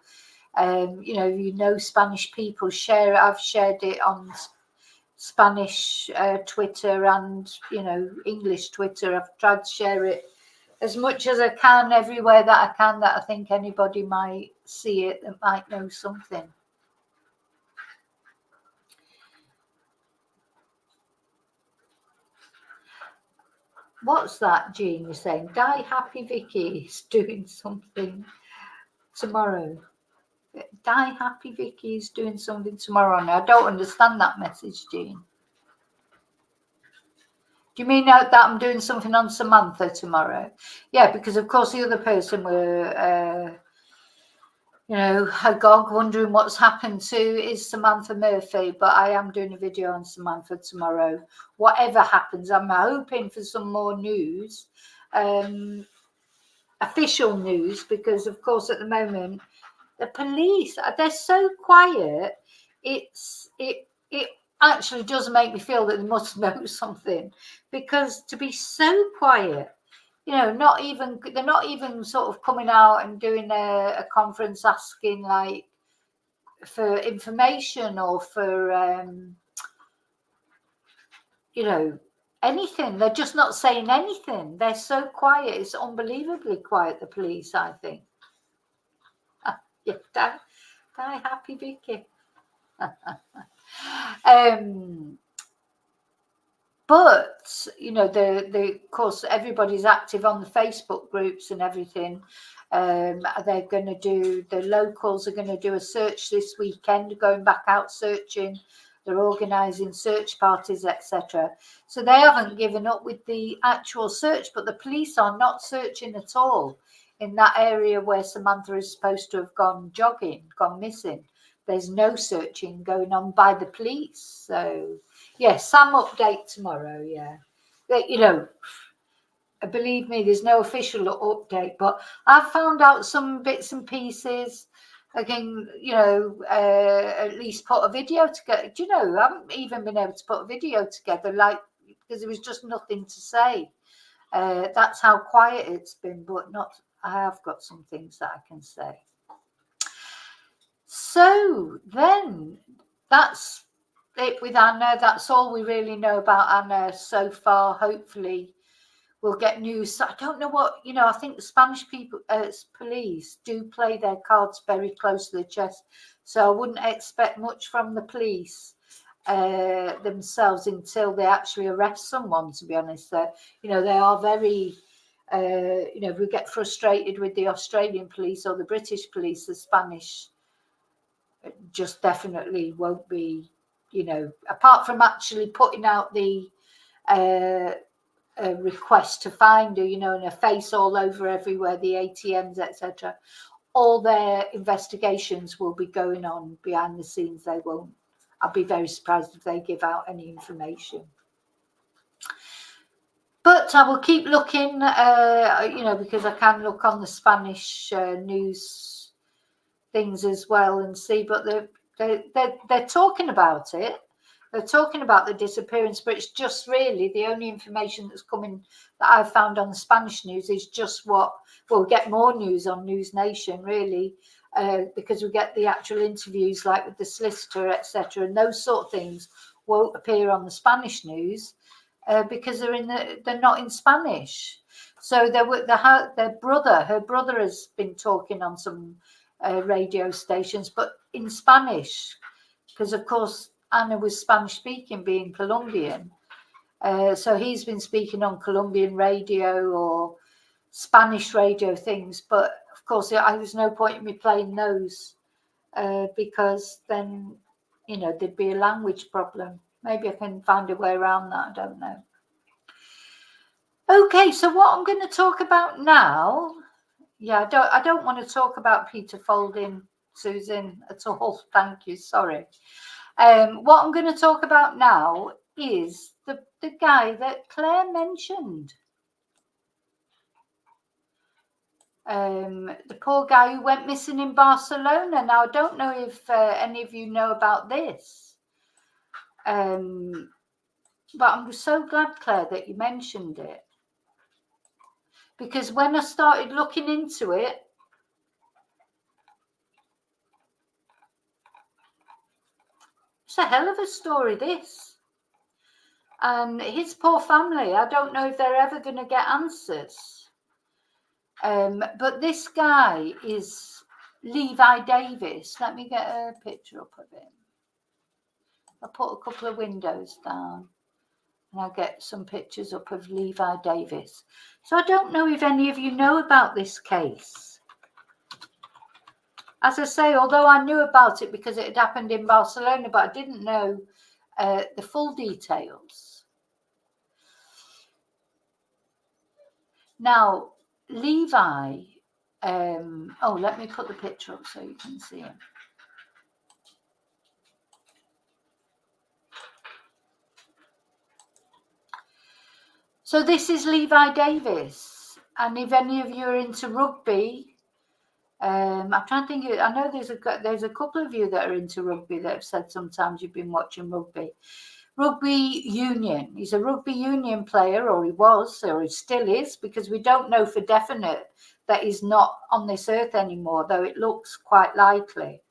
you know Spanish people, share it. I've shared it on Spanish Twitter and, you know, English Twitter. I've tried to share it as much as I can everywhere that I can, that I think anybody might see it that might know something. What's that, Jean? You're saying Die Happy Vicky is doing something tomorrow. Die Happy Vicky is doing something tomorrow. Now, I don't understand that message, Jean. Do you mean that I'm doing something on Samantha tomorrow? Yeah, because of course the other person were, you know, agog, wondering what's happened to is Samantha Murphy. But I am doing a video on Samantha tomorrow. Whatever happens, I'm hoping for some more news, official news, because of course at the moment the police, they're so quiet. It actually does make me feel that they must know something, because to be so quiet, you know, they're not even sort of coming out and doing a conference asking like for information or for you know, anything. They're just not saying anything. They're so quiet. It's unbelievably quiet, the police, I think. Yeah, die happy, Vicky. But you know, the of course everybody's active on the Facebook groups and everything. They're going to do, the locals are going to do a search this weekend, going back out searching. They're organising search parties, etc. So they haven't given up with the actual search, but the police are not searching at all in that area where Samantha is supposed to have gone jogging, gone missing. There's no searching going on by the police. So, yeah, some update tomorrow, yeah. You know, believe me, there's no official update, but I've found out some bits and pieces. I can, you know, at least put a video together. Do you know, I haven't even been able to put a video together, like, because there was just nothing to say. That's how quiet it's been, but not, I have got some things that I can say. So then that's it with Anna. That's all we really know about Anna so far. Hopefully we'll get news. I don't know what, you know, I think the Spanish people, police do play their cards very close to the chest. So I wouldn't expect much from the police themselves until they actually arrest someone, to be honest. You know, they are very, you know, if we get frustrated with the Australian police or the British police, the Spanish just definitely won't be, you know, apart from actually putting out the request to find her, you know, and her face all over everywhere, the ATMs, etc. All their investigations will be going on behind the scenes. They won't. I'd be very surprised if they give out any information. But I will keep looking, you know, because I can look on the Spanish news things as well and see. But they're talking about it. They're talking about the disappearance, but it's just really the only information that's coming that I've found on the Spanish news is just what we'll get more news on News Nation, really, because we get the actual interviews like with the solicitor, etc. And those sort of things won't appear on the Spanish news because they're not in Spanish. So her brother has been talking on some radio stations, but in Spanish, because of course Anna was Spanish speaking, being Colombian. So he's been speaking on Colombian radio or Spanish radio things, but of course there was no point in me playing those because then, you know, there'd be a language problem. Maybe I can find a way around that, I don't know. Okay, so what I'm going to talk about now, I don't want to talk about Peter Folding, Susan, at all. Thank you, sorry. What I'm going to talk about now is the guy that Claire mentioned. The poor guy who went missing in Barcelona. Now, I don't know if any of you know about this. But I'm so glad, Claire, that you mentioned it. Because when I started looking into it, it's a hell of a story, this. And his poor family, I don't know if they're ever going to get answers. But this guy is Levi Davis. Let me get a picture up of him. I'll put a couple of windows down and I'll get some pictures up of Levi Davis. So I don't know if any of you know about this case. As I say, although I knew about it because it had happened in Barcelona, but I didn't know the full details. Now, Levi, let me put the picture up so you can see him. So this is Levi Davis, and if any of you are into rugby, I'm trying to think. I know there's a couple of you that are into rugby that have said sometimes you've been watching rugby. Rugby union. He's a rugby union player, or he was, or he still is, because we don't know for definite that he's not on this earth anymore, though it looks quite likely.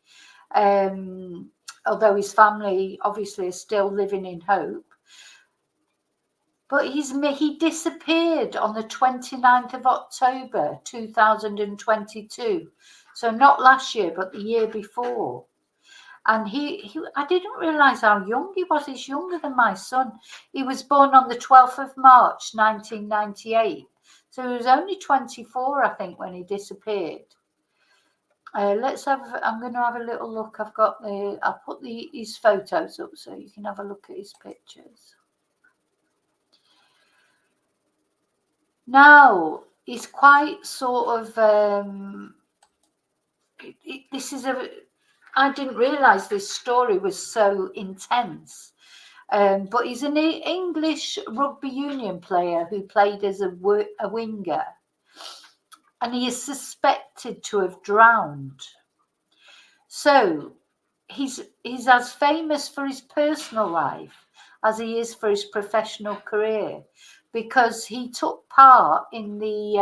Although his family obviously is still living in hope. But he disappeared on the 29th of October 2022. So not last year, but the year before. And I didn't realise how young he was. He's younger than my son. He was born on the 12th of March, 1998. So he was only 24, I think, when he disappeared. I'm going to have a little look. I'll put his photos up so you can have a look at his pictures. Now, he's quite sort of, I didn't realise this story was so intense, but he's an English rugby union player who played as a winger, and he is suspected to have drowned. So he's as famous for his personal life as he is for his professional career, because he took part in the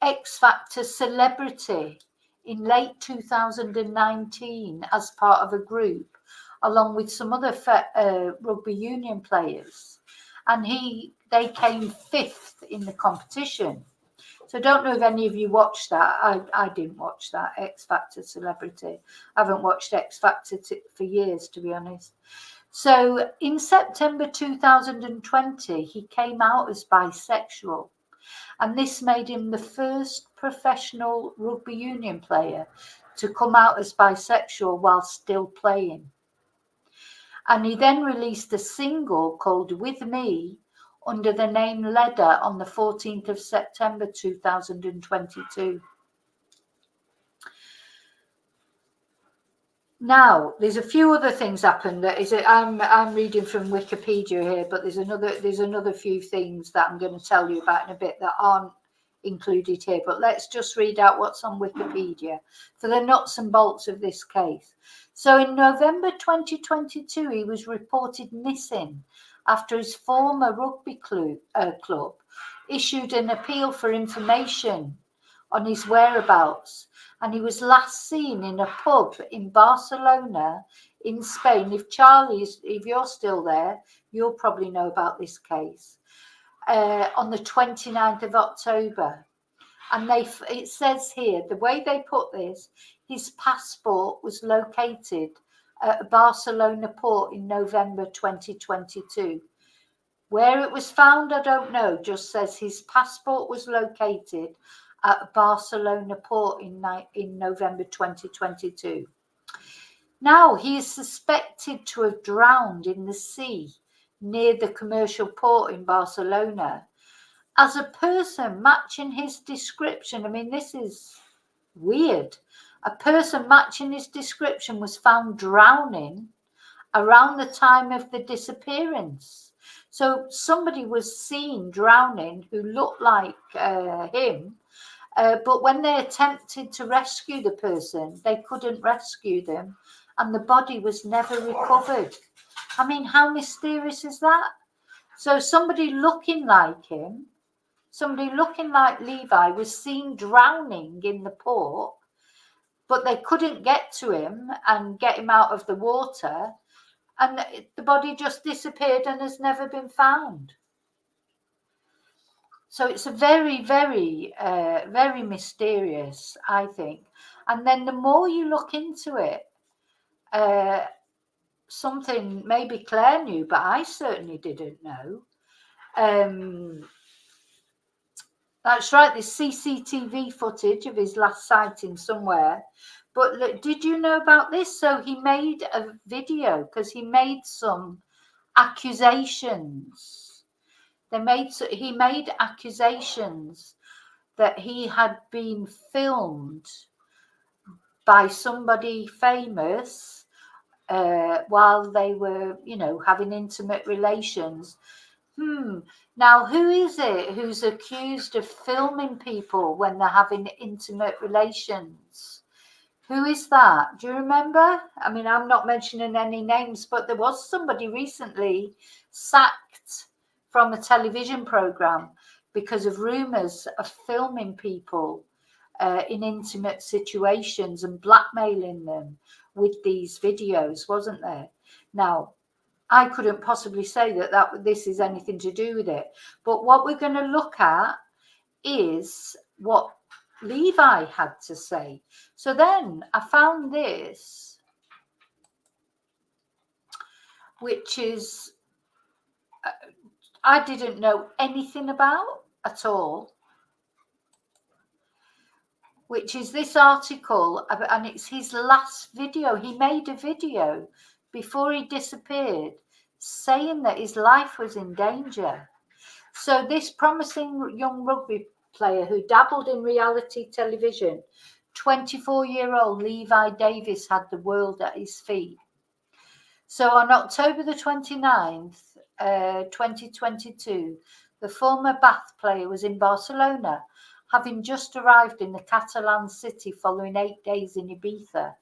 X Factor Celebrity in late 2019 as part of a group, along with some other rugby union players, and they came 5th in the competition. So I don't know if any of you watched that. I didn't watch that X Factor Celebrity. I haven't watched X Factor for years, to be honest. So in September 2020, he came out as bisexual, and this made him the first professional rugby union player to come out as bisexual while still playing. And he then released a single called With Me under the name Leda on the 14th of September 2022. Now, there's a few other things happened. I'm reading from Wikipedia here, but there's another few things that I'm going to tell you about in a bit that aren't included here. But let's just read out what's on Wikipedia for the nuts and bolts of this case. So in November 2022, he was reported missing after his former rugby club issued an appeal for information on his whereabouts. and he was last seen in a pub in Barcelona in Spain. If you're still there, you'll probably know about this case. On the 29th of October. And it says here, the way they put this, his passport was located at a Barcelona port in November 2022. Where it was found, I don't know, just says his passport was located at a Barcelona port in November 2022. Now, he is suspected to have drowned in the sea near the commercial port in Barcelona. As a person matching his description, I mean, this is weird. A person matching his description was found drowning around the time of the disappearance. So somebody was seen drowning who looked like him, but when they attempted to rescue the person, they couldn't rescue them, and the body was never recovered. I mean, how mysterious is that? So somebody looking like him, somebody looking like Levi, was seen drowning in the port, but they couldn't get to him and get him out of the water, and the body just disappeared and has never been found. So it's a very, very, very mysterious, I think. And then the more you look into it, something maybe Claire knew, but I certainly didn't know. That's right, there's CCTV footage of his last sighting somewhere. But look, did you know about this? So he made a video because he made some accusations. He made accusations that he had been filmed by somebody famous while they were, having intimate relations. Now, who is it who's accused of filming people when they're having intimate relations? Who is that? Do you remember? I mean, I'm not mentioning any names, but there was somebody recently sacked from a television program because of rumours of filming people in intimate situations and blackmailing them with these videos, wasn't there? Now, I couldn't possibly say that this is anything to do with it. But what we're going to look at is what Levi had to say. So then I found this, which is, I didn't know anything about at all, which is this article, and it's his last video. He made a video before he disappeared saying that his life was in danger. So this promising young rugby player who dabbled in reality television, 24-year-old Levi Davis, had the world at his feet. So on October the 29th, 2022, the former Bath player was in Barcelona, having just arrived in the Catalan city following 8 days in Ibiza.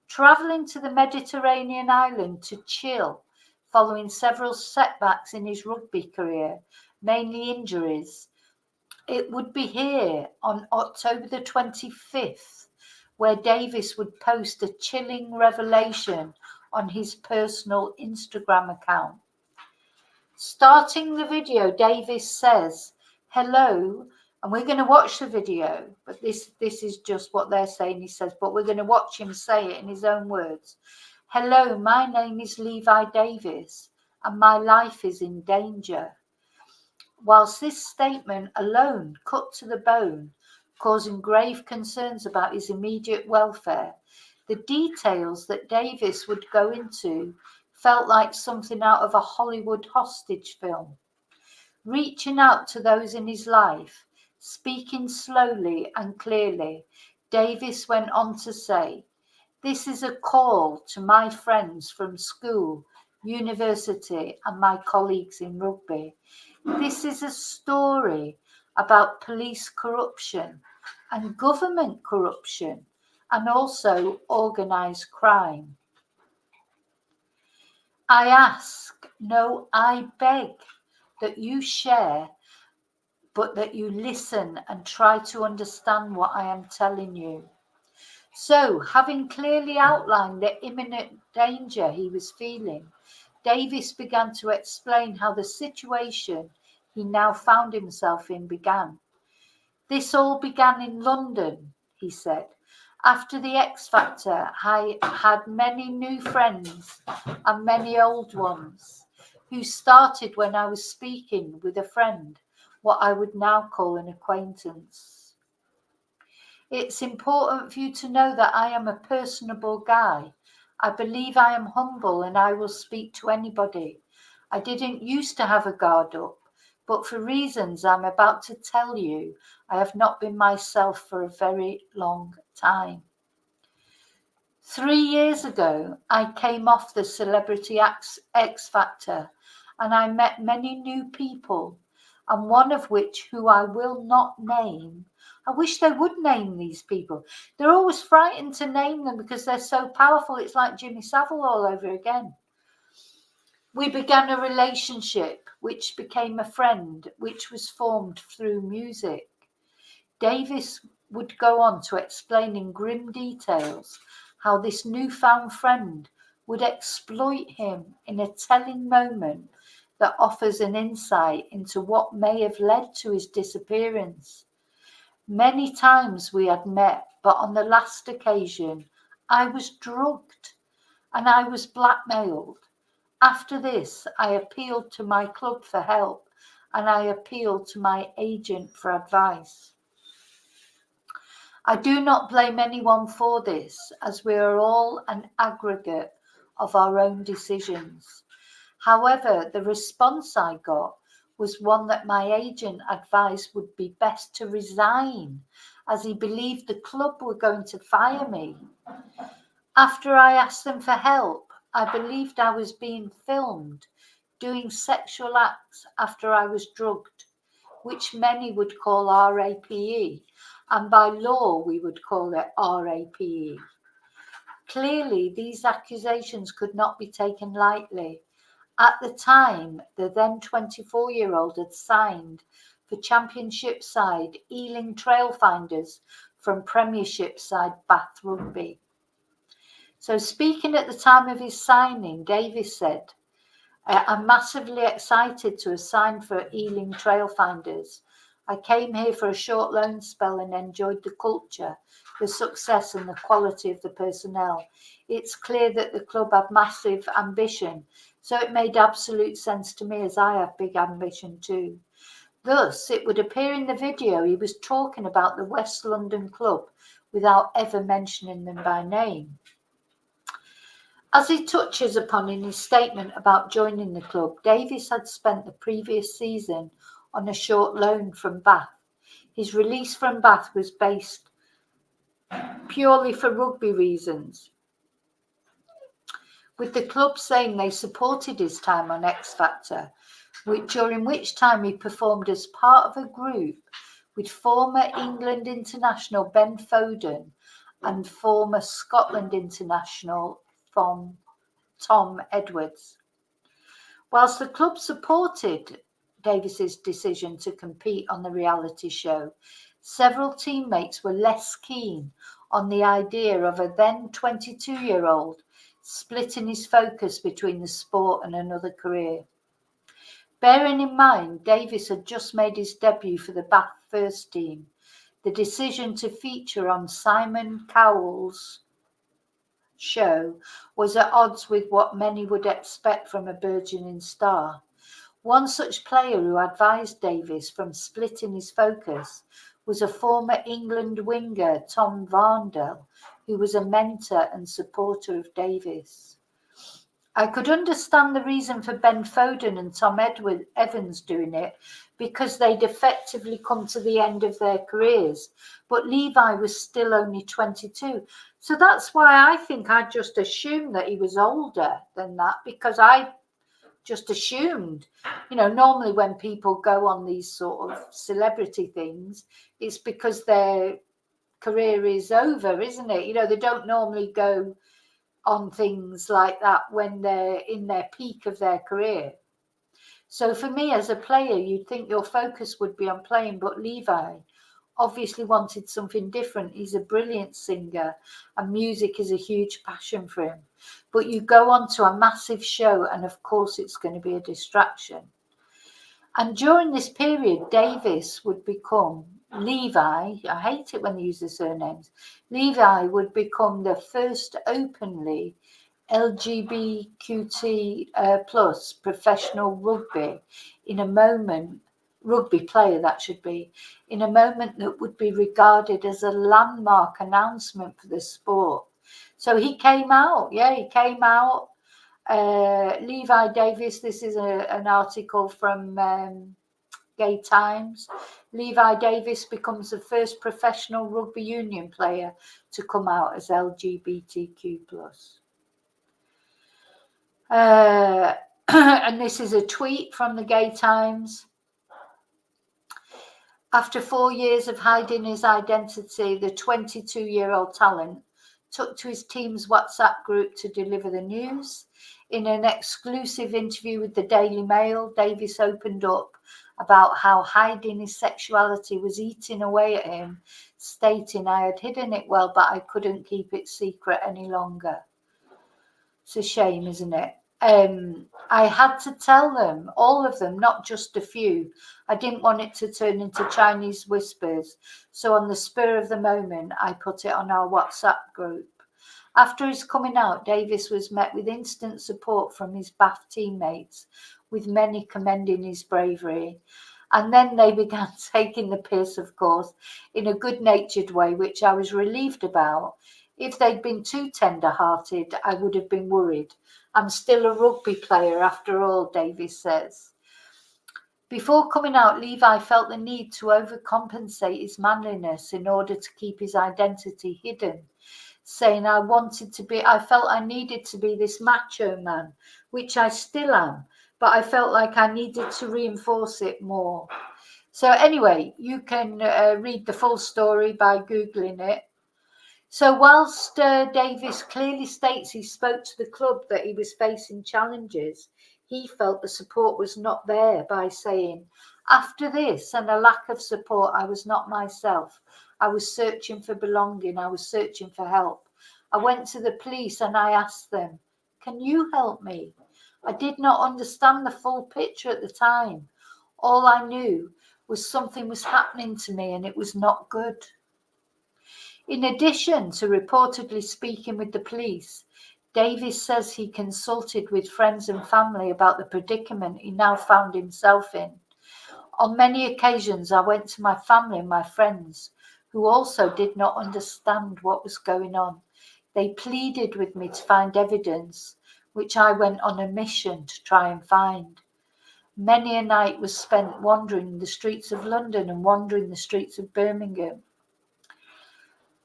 Travelling to the Mediterranean island to chill following several setbacks in his rugby career, mainly injuries. It would be here on October the 25th where Davis would post a chilling revelation on his personal Instagram account. Starting the video, Davis says, "Hello," and we're going to watch the video, but this is just what they're saying. He says, but we're going to watch him say it in his own words. "Hello, my name is Levi Davis, and my life is in danger." Whilst this statement alone cut to the bone, causing grave concerns about his immediate welfare, the details that Davis would go into felt like something out of a Hollywood hostage film. Reaching out to those in his life, speaking slowly and clearly, Davis went on to say, "This is a call to my friends from school, university, and my colleagues in rugby. This is a story about police corruption and government corruption and also organised crime. I ask, no, I beg that you share, but that you listen and try to understand what I am telling you. So, having clearly outlined the imminent danger he was feeling, Davis began to explain how the situation he now found himself in began. This all began in London, he said. After the X Factor, I had many new friends and many old ones who started when I was speaking with a friend, what I would now call an acquaintance. It's important for you to know that I am a personable guy. I believe I am humble and I will speak to anybody. I didn't used to have a guard up, but for reasons I'm about to tell you, I have not been myself for a very long time. 3 years ago, I came off the Celebrity X Factor and I met many new people, and one of which, who I will not name, I wish they would name these people. They're always frightened to name them because they're so powerful. It's like Jimmy Savile all over again. We began a relationship, which became a friend, which was formed through music. Davis would go on to explain in grim details how this newfound friend would exploit him in a telling moment that offers an insight into what may have led to his disappearance. Many times we had met, but on the last occasion, I was drugged and I was blackmailed. After this, I appealed to my club for help and I appealed to my agent for advice. I do not blame anyone for this, as we are all an aggregate of our own decisions. However, the response I got was one that my agent advised would be best to resign, as he believed the club were going to fire me. After I asked them for help, I believed I was being filmed doing sexual acts after I was drugged, which many would call RAPE, and by law we would call it RAPE. Clearly, these accusations could not be taken lightly. At the time, the then 24-year-old had signed for Championship side Ealing Trailfinders from Premiership side Bath Rugby. So speaking at the time of his signing, Davis said, I'm massively excited to have signed for Ealing Trailfinders. I came here for a short loan spell and enjoyed the culture, the success and the quality of the personnel. It's clear that the club have massive ambition, so it made absolute sense to me as I have big ambition too. Thus, it would appear in the video he was talking about the West London club without ever mentioning them by name. As he touches upon in his statement about joining the club, Davis had spent the previous season on a short loan from Bath. His release from Bath was based purely for rugby reasons, with the club saying they supported his time on X Factor, during which time he performed as part of a group with former England international Ben Foden and former Scotland international Tom Edwards. Whilst the club supported Davis's decision to compete on the reality show, several teammates were less keen on the idea of a then 22-year-old splitting his focus between the sport and another career. Bearing in mind Davis had just made his debut for the Bath first team, the decision to feature on Simon Cowell's show was at odds with what many would expect from a burgeoning star. One such player who advised Davis from splitting his focus was a former England winger, Tom Varndell, who was a mentor and supporter of Davis. I could understand the reason for Ben Foden and Tom Evans doing it because they'd effectively come to the end of their careers, but Levi was still only 22. So that's why I think I just assumed that he was older than that, because I just assumed, normally when people go on these sort of celebrity things, it's because their career is over, isn't it? They don't normally go on things like that when they're in their peak of their career. So for me as a player, you'd think your focus would be on playing, but Levi obviously wanted something different. He's a brilliant singer and music is a huge passion for him. But you go on to a massive show and of course it's going to be a distraction. And during this period, Davis would become Levi. I hate it when they use the surnames. Levi would become the first openly LGBTQ plus professional rugby player that should be, in a moment that would be regarded as a landmark announcement for the sport. So he came out, Levi Davis, this is an article from Gay Times. Levi Davis becomes the first professional rugby union player to come out as LGBTQ plus. And this is a tweet from the Gay Times. After 4 years of hiding his identity, the 22-year-old talent took to his team's WhatsApp group to deliver the news. In an exclusive interview with the Daily Mail, Davis opened up about how hiding his sexuality was eating away at him, stating, "I had hidden it well, but I couldn't keep it secret any longer." It's a shame, isn't it? I had to tell them, all of them, not just a few. I didn't want it to turn into Chinese whispers. So on the spur of the moment, I put it on our WhatsApp group. After his coming out, Davis was met with instant support from his Bath teammates, with many commending his bravery. And then they began taking the piss, of course, in a good-natured way, which I was relieved about. If they'd been too tender-hearted, I would have been worried. I'm still a rugby player after all, Davis says. Before coming out, Levi felt the need to overcompensate his manliness in order to keep his identity hidden, saying, I felt I needed to be this macho man, which I still am, but I felt like I needed to reinforce it more. So anyway, you can read the full story by Googling it. So whilst Davis clearly states he spoke to the club that he was facing challenges, he felt the support was not there by saying, after this and a lack of support, I was not myself. I was searching for belonging. I was searching for help. I went to the police and I asked them, can you help me? I did not understand the full picture at the time. All I knew was something was happening to me and it was not good. In addition to reportedly speaking with the police, Davis says he consulted with friends and family about the predicament he now found himself in. On many occasions, I went to my family and my friends, who also did not understand what was going on. They pleaded with me to find evidence, which I went on a mission to try and find. Many a night was spent wandering the streets of London and wandering the streets of Birmingham.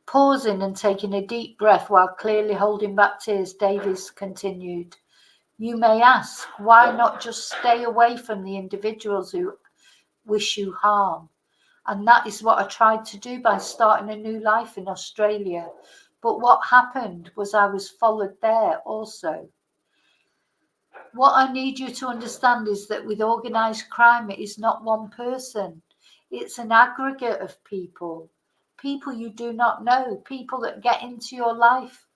Pausing and taking a deep breath while clearly holding back tears, Davis continued, you may ask, why not just stay away from the individuals who wish you harm? And that is what I tried to do by starting a new life in Australia. But what happened was I was followed there also. What I need you to understand is that with organised crime, it is not one person. It's an aggregate of people. People you do not know, people that get into your life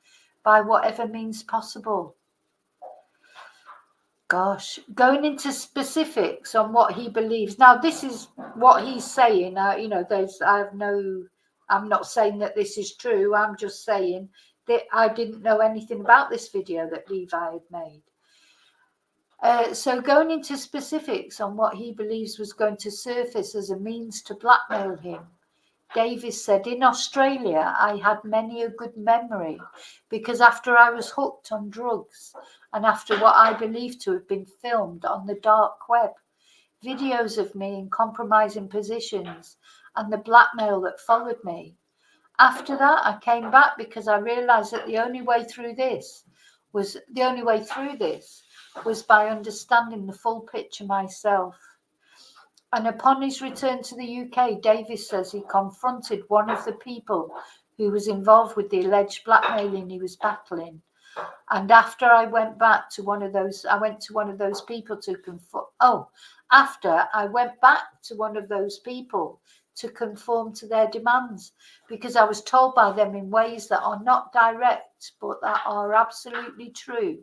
by whatever means possible. Gosh, going into specifics on what he believes. Now, this is what he's saying. I'm not saying that this is true. I'm just saying that I didn't know anything about this video that Levi had made. So going into specifics on what he believes was going to surface as a means to blackmail him. Davis said, in Australia, I had many a good memory because after I was hooked on drugs and after what I believe to have been filmed on the dark web, videos of me in compromising positions and the blackmail that followed me. After that, I came back because I realized that the only way through this was by understanding the full picture myself. And upon his return to the UK, Davis says he confronted one of the people who was involved with the alleged blackmailing he was battling. And after I went back to one of those, people to conform to their demands, because I was told by them in ways that are not direct but that are absolutely true.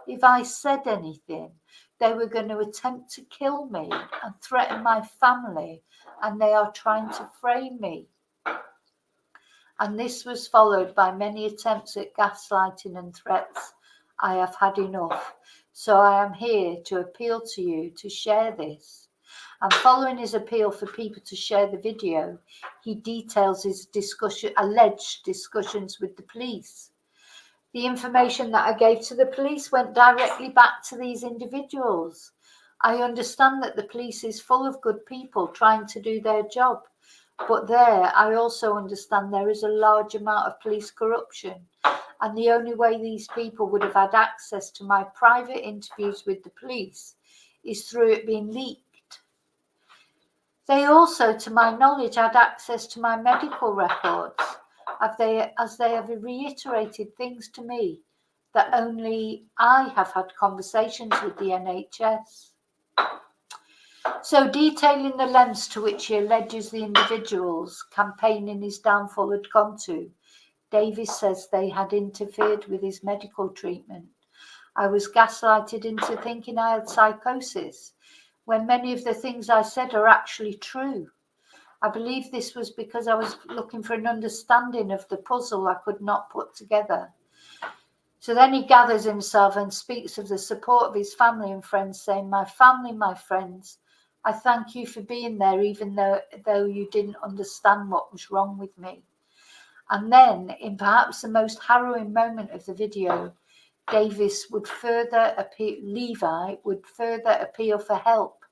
If I said anything, they were going to attempt to kill me and threaten my family, and they are trying to frame me. And this was followed by many attempts at gaslighting and threats. I have had enough. So I am here to appeal to you to share this. And following his appeal for people to share the video, he details his alleged discussions with the police. The information that I gave to the police went directly back to these individuals. I understand that the police is full of good people trying to do their job. But there, I also understand there is a large amount of police corruption. And the only way these people would have had access to my private interviews with the police is through it being leaked. They also, to my knowledge, had access to my medical records, as they have reiterated things to me that only I have had conversations with the NHS. So, detailing the lengths to which he alleges the individuals campaigning his downfall had gone to, Davis says they had interfered with his medical treatment. I was gaslighted into thinking I had psychosis, when many of the things I said are actually true. I believe this was because I was looking for an understanding of the puzzle I could not put together. So then he gathers himself and speaks of the support of his family and friends, saying, "My family, my friends, I thank you for being there, even though you didn't understand what was wrong with me." And then, in perhaps the most harrowing moment of the video, Levi would further appeal for help,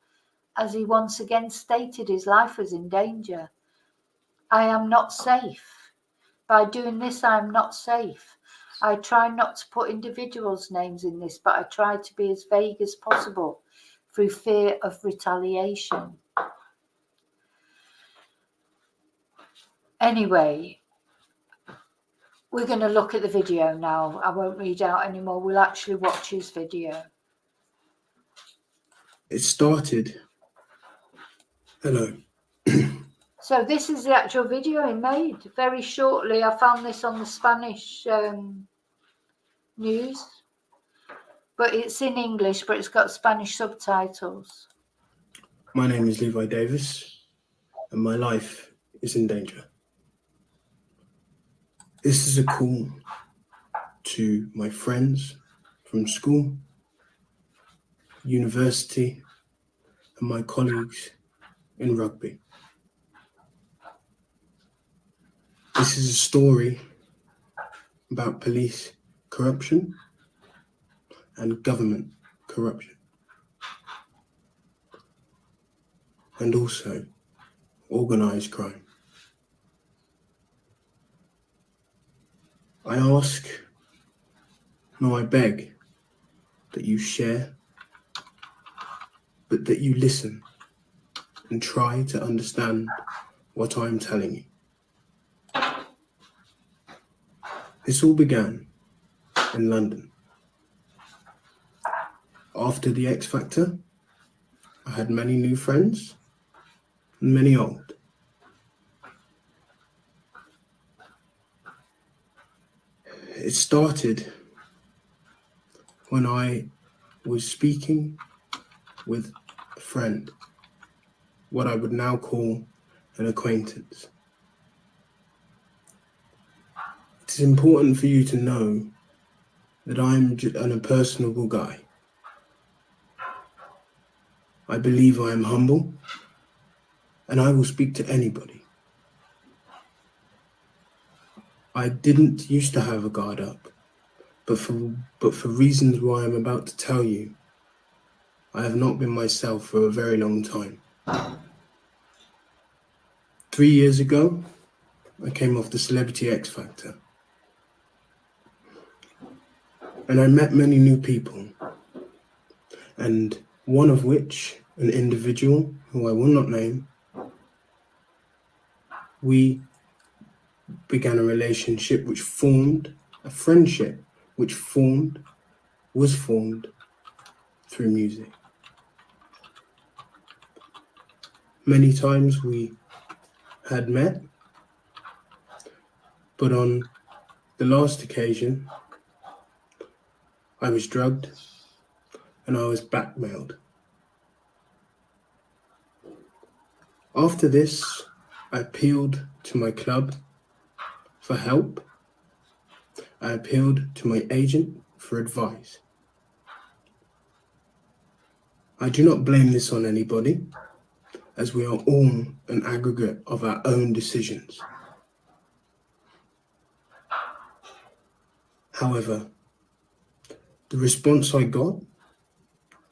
as he once again stated his life was in danger. I am not safe. By doing this, I am not safe. I try not to put individuals' names in this, but I try to be as vague as possible through fear of retaliation. Anyway, we're going to look at the video now. I won't read out anymore. We'll actually watch his video.
It started. Hello.
So this is the actual video he made very shortly. I found this on the Spanish news, but it's in English, but it's got Spanish subtitles.
My name is Levi Davis, and my life is in danger. This is a call to my friends from school, university, and my colleagues in rugby. This is a story about police corruption and government corruption, and also organised crime. I ask, no, I beg that you share, but that you listen and try to understand what I'm telling you. This all began in London. After the X Factor, I had many new friends and many old. It started when I was speaking with a friend, what I would now call an acquaintance. It's important for you to know that I'm an impersonable guy. I believe I am humble, and I will speak to anybody. I didn't used to have a guard up, but for reasons why I'm about to tell you, I have not been myself for a very long time. 3 years ago, I came off the Celebrity X Factor, and I met many new people, and one of which, an individual who I will not name, we began a relationship which formed, a friendship which was formed through music. Many times we had met, but on the last occasion, I was drugged and I was blackmailed. After this, I appealed to my club for help. I appealed to my agent for advice. I do not blame this on anybody, as we are all an aggregate of our own decisions. However, the response I got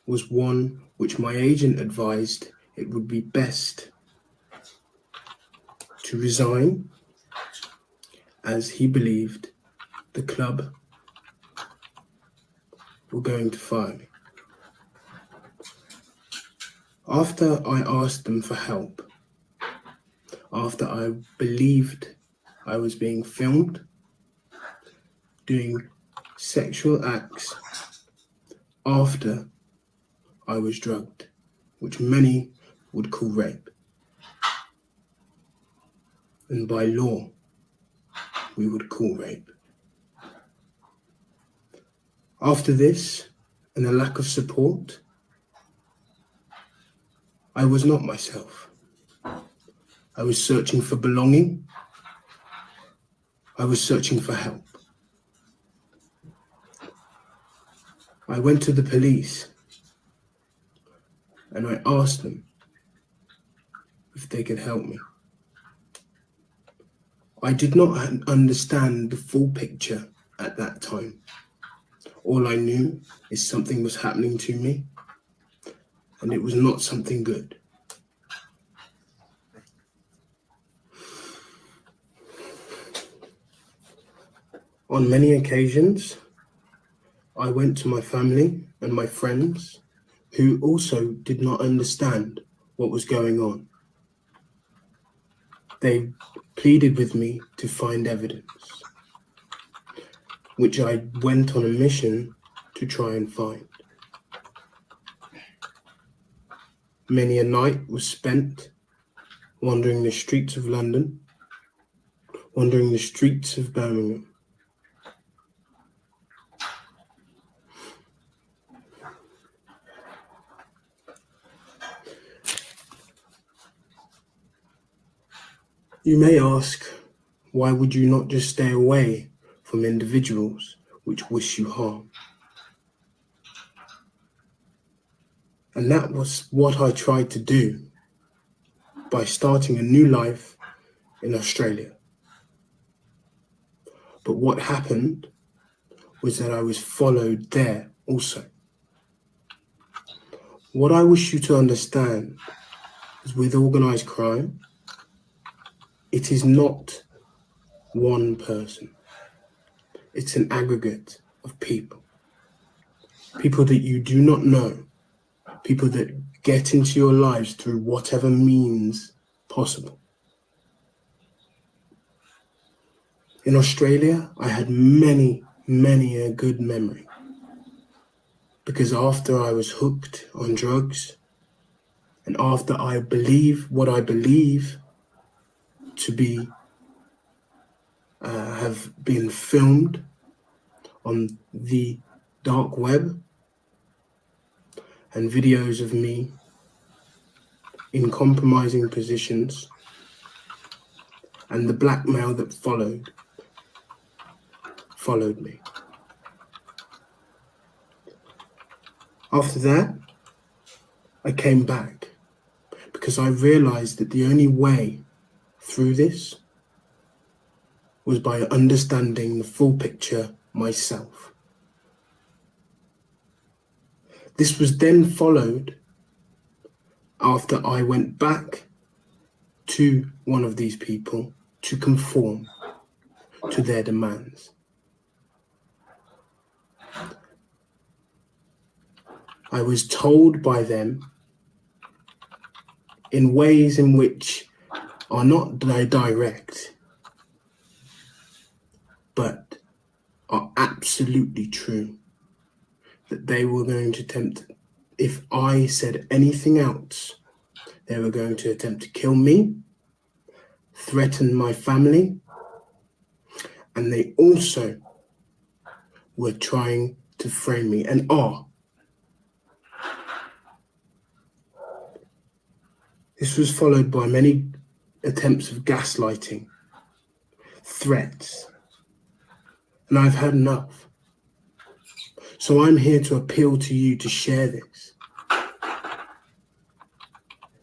was one which my agent advised it would be best to resign, as he believed the club were going to fire me. After I asked them for help, after I believed I was being filmed, doing sexual acts after I was drugged, which many would call rape. And by law, we would call rape. After this, and a lack of support, I was not myself. I was searching for belonging. I was searching for help. I went to the police and I asked them if they could help me. I did not understand the full picture at that time. All I knew is something was happening to me, and it was not something good. On many occasions, I went to my family and my friends who also did not understand what was going on. They pleaded with me to find evidence, which I went on a mission to try and find. Many a night was spent wandering the streets of London, wandering the streets of Birmingham. You may ask, why would you not just stay away from individuals which wish you harm? And that was what I tried to do by starting a new life in Australia. But what happened was that I was followed there also. What I wish you to understand is with organized crime, it is not one person. It's an aggregate of people. People that you do not know. People that get into your lives through whatever means possible. In Australia, I had many a good memory. Because after I was hooked on drugs, and after I believe what I believe to be, have been filmed on the dark web, and videos of me in compromising positions, and the blackmail that followed me. After that, I came back because I realized that the only way through this was by understanding the full picture myself. This was then followed after I went back to one of these people to conform to their demands. I was told by them in ways in which are not direct, but are absolutely true, that they were going to attempt, if I said anything else, they were going to attempt to kill me, threatened my family, and they also were trying to frame me and are. This was followed by many attempts of gaslighting, threats, and I've had enough. So I'm here to appeal to you to share this.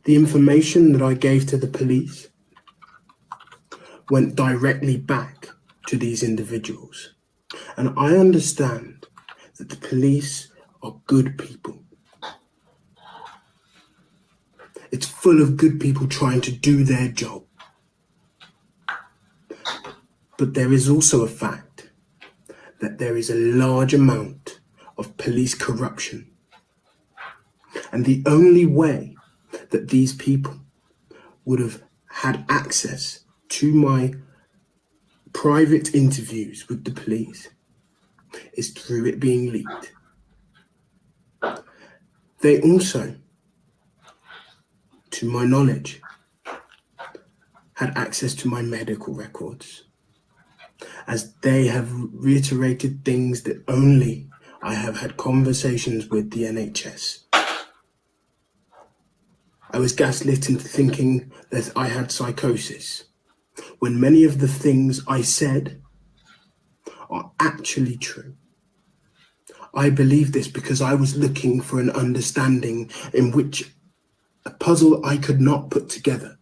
The information that I gave to the police went directly back to these individuals. And I understand that the police are good people. It's full of good people trying to do their job. But there is also a fact that there is a large amount of police corruption. And the only way that these people would have had access to my private interviews with the police is through it being leaked. They also, to my knowledge, had access to my medical records, as they have reiterated things that only I have had conversations with the NHS. I was gaslit into thinking that I had psychosis, when many of the things I said are actually true. I believe this because I was looking for an understanding in which a puzzle I could not put together.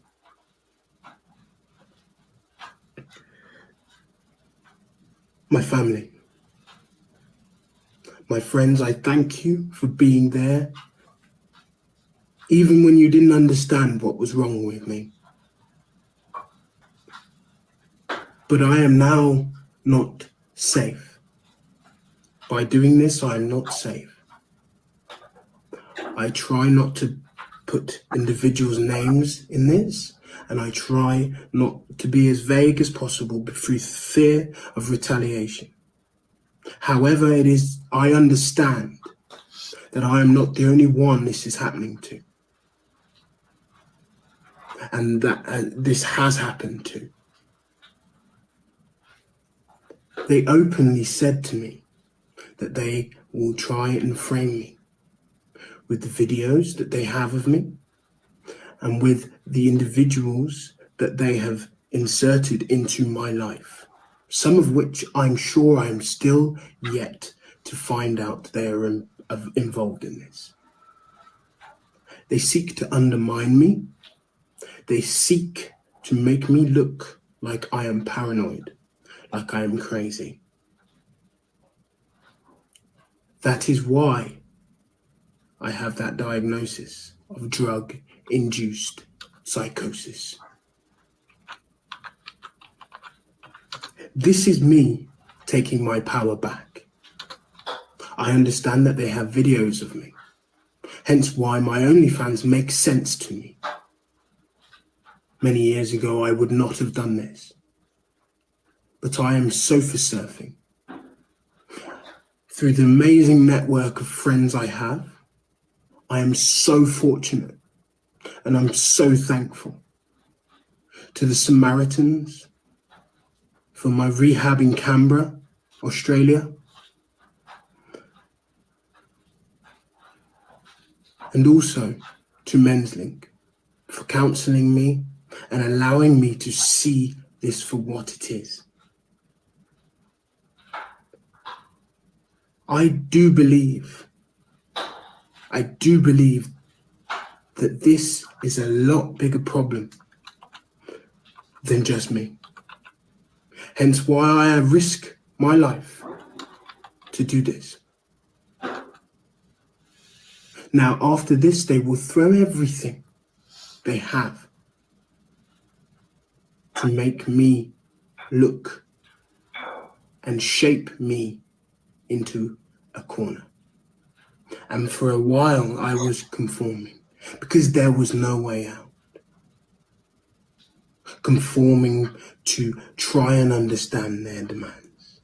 My family, my friends, I thank you for being there, even when you didn't understand what was wrong with me. But I am now not safe. By doing this, I am not safe. I try not to put individuals' names in this, and I try not to be as vague as possible through fear of retaliation. However, I understand that I am not the only one this is happening to, and that this has happened to. They openly said to me that they will try and frame me with the videos that they have of me and with the individuals that they have inserted into my life, some of which I'm sure I'm still yet to find out they are involved in this. They seek to undermine me. They seek to make me look like I am paranoid, like I am crazy. That is why I have that diagnosis of drug-induced psychosis. This is me taking my power back. I understand that they have videos of me, hence why my OnlyFans makes sense to me. Many years ago, I would not have done this, but I am sofa surfing. Through the amazing network of friends I have, I am so fortunate and I'm so thankful to the Samaritans for my rehab in Canberra, Australia, and also to Men's Link for counselling me and allowing me to see this for what it is. I do believe that this is a lot bigger problem than just me. Hence why I risk my life to do this. Now, after this, they will throw everything they have to make me look and shape me into a corner. And for a while, I was conforming because there was no way out. Conforming to try and understand their demands.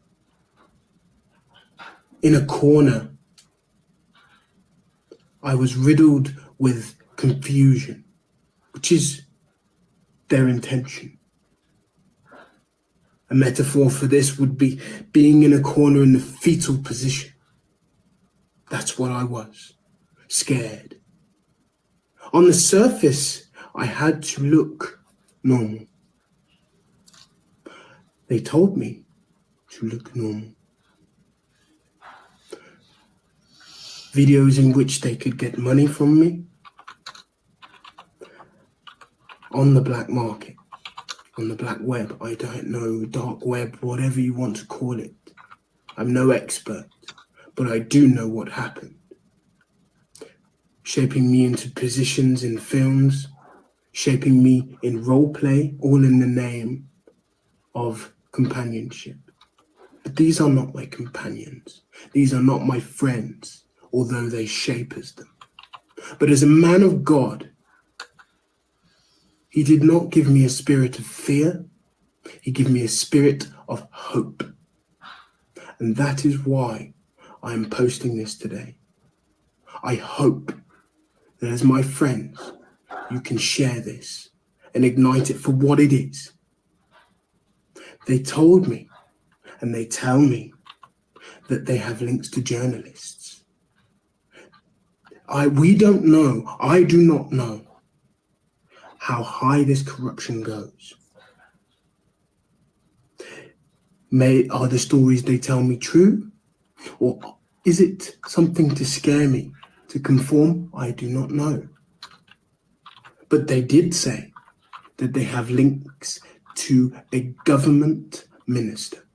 In a corner, I was riddled with confusion, which is their intention. A metaphor for this would be being in a corner in the fetal position. That's what I was, scared. On the surface, I had to look normal. They told me to look normal. Videos in which they could get money from me on the black market, on the black web, I don't know, dark web, whatever you want to call it. I'm no expert, but I do know what happened. Shaping me into positions in films, shaping me in role play, all in the name of companionship. But these are not my companions. These are not my friends, although they shape as them. But as a man of God, he did not give me a spirit of fear. He gave me a spirit of hope. And that is why I am posting this today. I hope that as my friends, you can share this and ignite it for what it is. They told me, and they tell me, that they have links to journalists. We don't know, I do not know how high this corruption goes. Are the stories they tell me true? Or is it something to scare me, to conform? I do not know. But they did say that they have links to a government minister.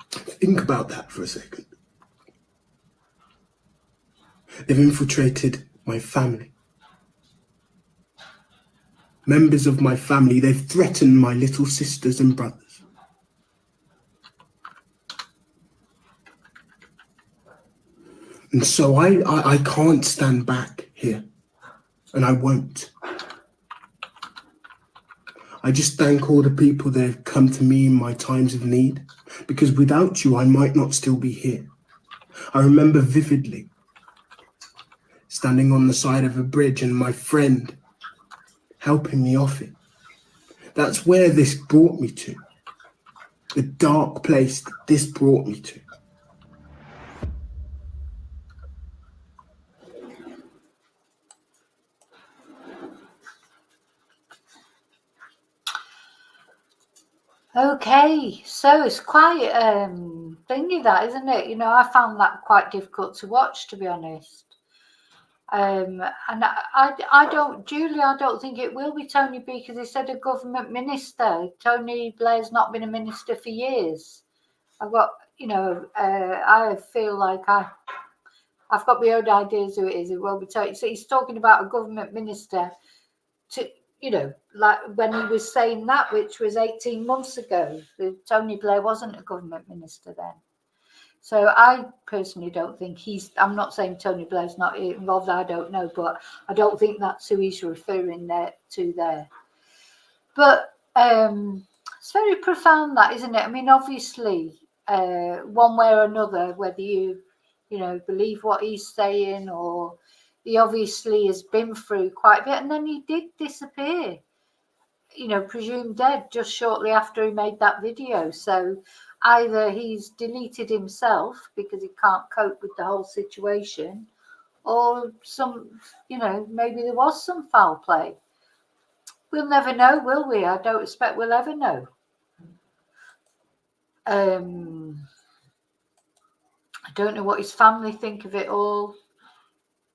Think about that for a second. They've infiltrated my family. Members of my family, they've threatened my little sisters and brothers. And so I can't stand back here, and I won't. I just thank all the people that have come to me in my times of need, because without you, I might not still be here. I remember vividly standing on the side of a bridge and my friend helping me off it. That's where this brought me to, the dark place that this brought me to.
Okay, so it's quite thingy that, isn't it? You know, I found that quite difficult to watch, to be honest. And I don't, Julie, I don't think it will be Tony B, because he said a government minister. Tony Blair's not been a minister for years. I've got, you know, I feel like I've got my own ideas who it is. It won't be Tony. So he's talking about a government minister to, you know, like when he was saying that, which was 18 months ago. Tony Blair wasn't a government minister then. So I personally don't think I'm not saying Tony Blair's not involved, I don't know, but I don't think that's who he's referring to there. But it's very profound, that, isn't it? I mean, obviously, one way or another, whether you know, believe what he's saying, or he obviously has been through quite a bit, and then he did disappear, you know, presumed dead just shortly after he made that video. So either he's deleted himself because he can't cope with the whole situation, or you know, maybe there was some foul play. We'll never know, will we? I don't expect we'll ever know. I don't know what his family think of it all.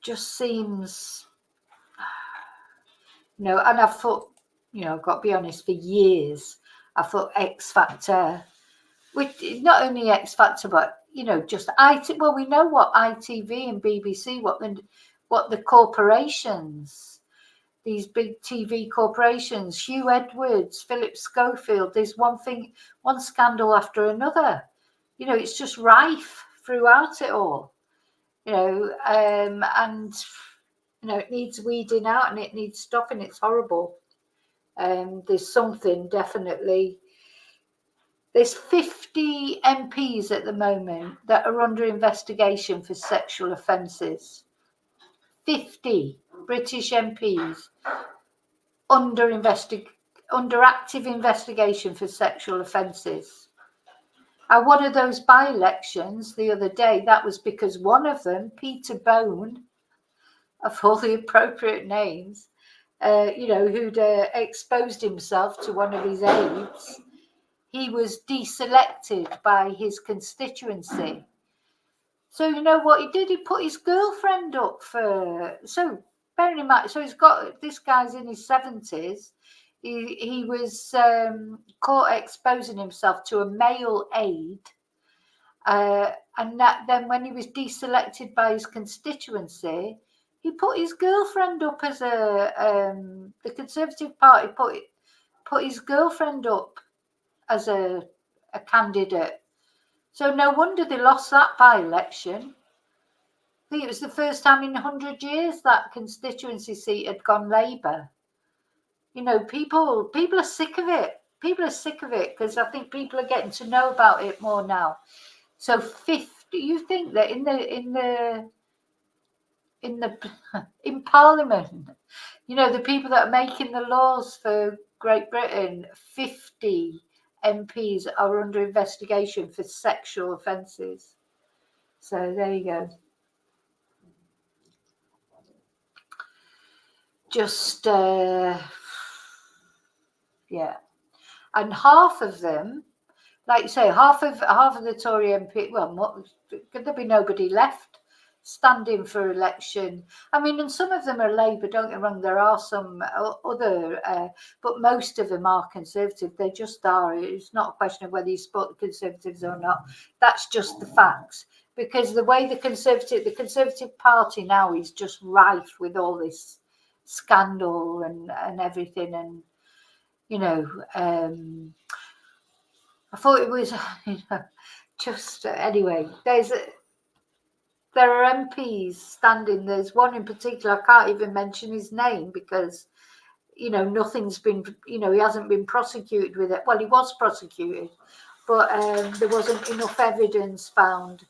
Just seems, you know, and I've thought, you know, I've got to be honest, for years, I thought X Factor, which not only X Factor, but, you know, just well, we know what ITV and BBC, what the corporations, these big TV corporations, Hugh Edwards, Philip Schofield, there's one scandal after another. You know, it's just rife throughout it all. You know, and you know, it needs weeding out and it needs stopping. It's horrible. There's something definitely. There's 50 MPs at the moment that are under investigation for sexual offences. 50 British MPs under under active investigation for sexual offences. At one of those by-elections the other day, that was because one of them, Peter Bone, of all the appropriate names, who'd exposed himself to one of his aides, he was deselected by his constituency. So you know what he did? He put his girlfriend up for. So bearing in mind, so this guy's in his 70s. He was caught exposing himself to a male aide, and then when he was deselected by his constituency, he put his girlfriend up as the Conservative Party put his girlfriend up as a candidate. So no wonder they lost that by-election. I think it was the first time in 100 years that constituency seat had gone Labour. You know, people are sick of it. People are sick of it because I think people are getting to know about it more now. So 50. You think that in Parliament, you know, the people that are making the laws for Great Britain, 50 MPs are under investigation for sexual offences. So there you go. Just yeah, and half of them, like you say, half of the Tory MP. Well, could there be nobody left standing for election? I mean, and some of them are Labour. Don't get me wrong. There are some other, but most of them are Conservative. They just are. It's not a question of whether you support the Conservatives or not. That's just the facts. Because the way the Conservative Party now is just rife with all this scandal and everything, and you know, I thought it was, just anyway. There are MPs standing. There's one in particular. I can't even mention his name because, you know, nothing's been. You know, he hasn't been prosecuted with it. Well, he was prosecuted, but there wasn't enough evidence found.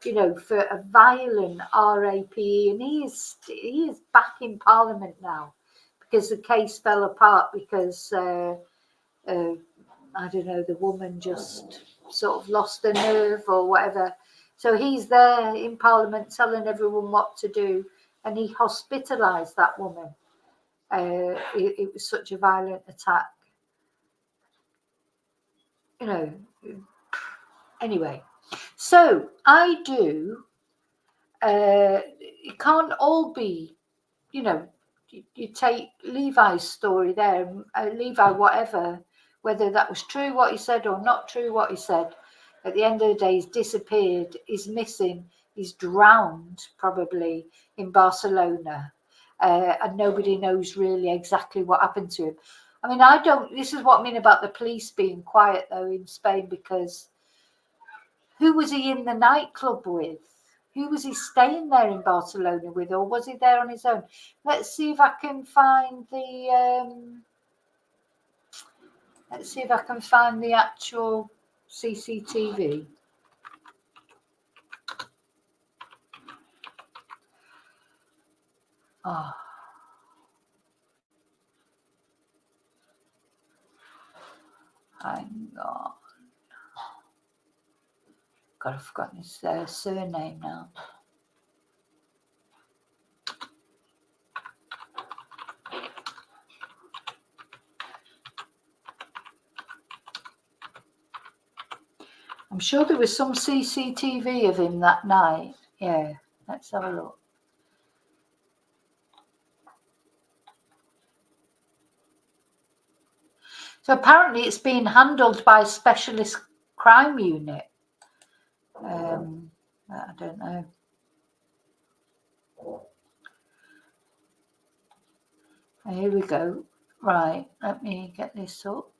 You know, for a violent RAPE, and he is back in Parliament now because the case fell apart because I don't know, the woman just sort of lost her nerve or whatever. So he's there in Parliament telling everyone what to do, and he hospitalised that woman. It was such a violent attack. You know, anyway. So I do, it can't all be, you know, you take Levi's story there, Levi, whatever, whether that was true what he said or not true what he said, at the end of the day, he's disappeared, he's missing, he's drowned probably in Barcelona, and nobody knows really exactly what happened to him. I mean, this is what I mean about the police being quiet though in Spain, because who was he in the nightclub with? Who was he staying there in Barcelona with, or was he there on his own? Let's see if I can find the actual CCTV. Oh. Hang on. God, I've forgotten his surname now. I'm sure there was some CCTV of him that night. Yeah, let's have a look. So apparently it's being handled by a specialist crime unit. I don't know. Here we go. Right, let me get this up.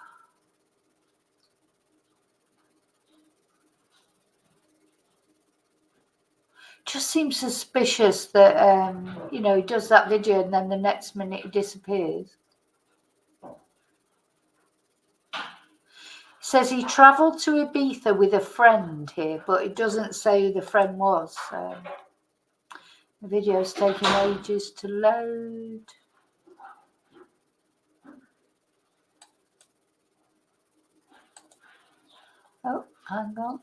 Just seems suspicious that, you know, he does that video and then the next minute he disappears. Says he travelled to Ibiza with a friend here, but it doesn't say who the friend was. So the video's taking ages to load. Hang on.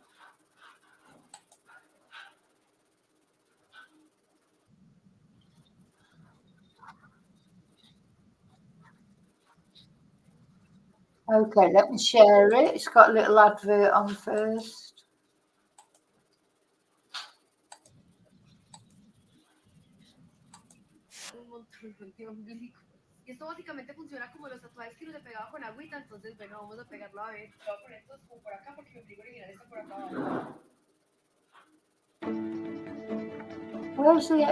Okay, let me share it. It's got a little advert on first.
Un montón, y esto básicamente funciona como los tatuajes que uno se pegaba con agüita, entonces bueno, vamos a pegarlo a ver. Voy a poner estos como por acá porque mi abrigo original está por acá abajo.
Where's the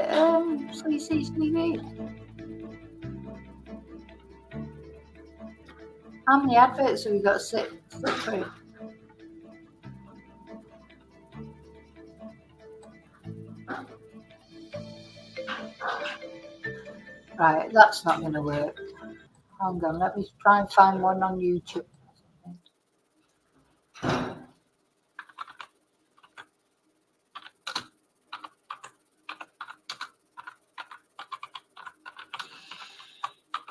CCTV? How many adverts have we got to sit through? Right, that's not going to work. Hang on, let me try and find one on YouTube.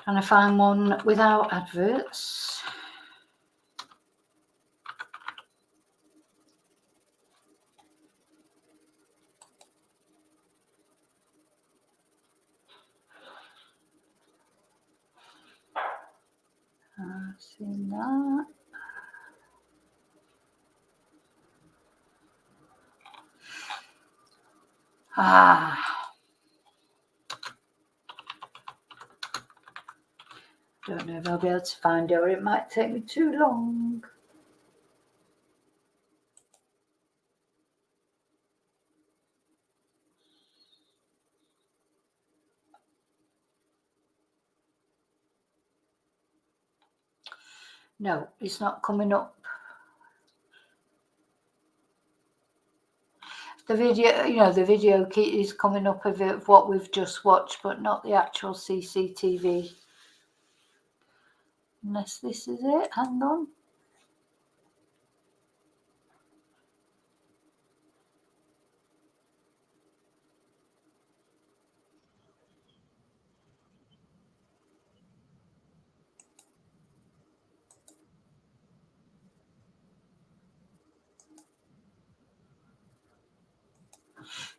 Trying to find one without adverts. I've seen that. Don't know if I'll be able to find it, or it might take me too long. No, it's not coming up. The video, you know, the video is coming up of what we've just watched, but not the actual CCTV. Unless this is it. Hang on.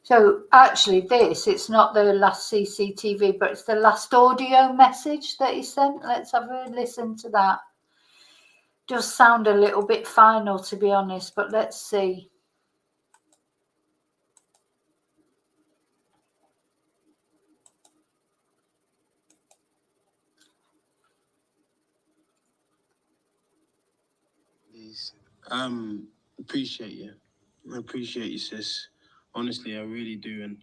So actually it's not the last CCTV, but it's the last audio message that he sent. Let's have a listen to that. Does sound a little bit final, to be honest, but let's see.
Appreciate you. I appreciate you, sis. Honestly, I really do. And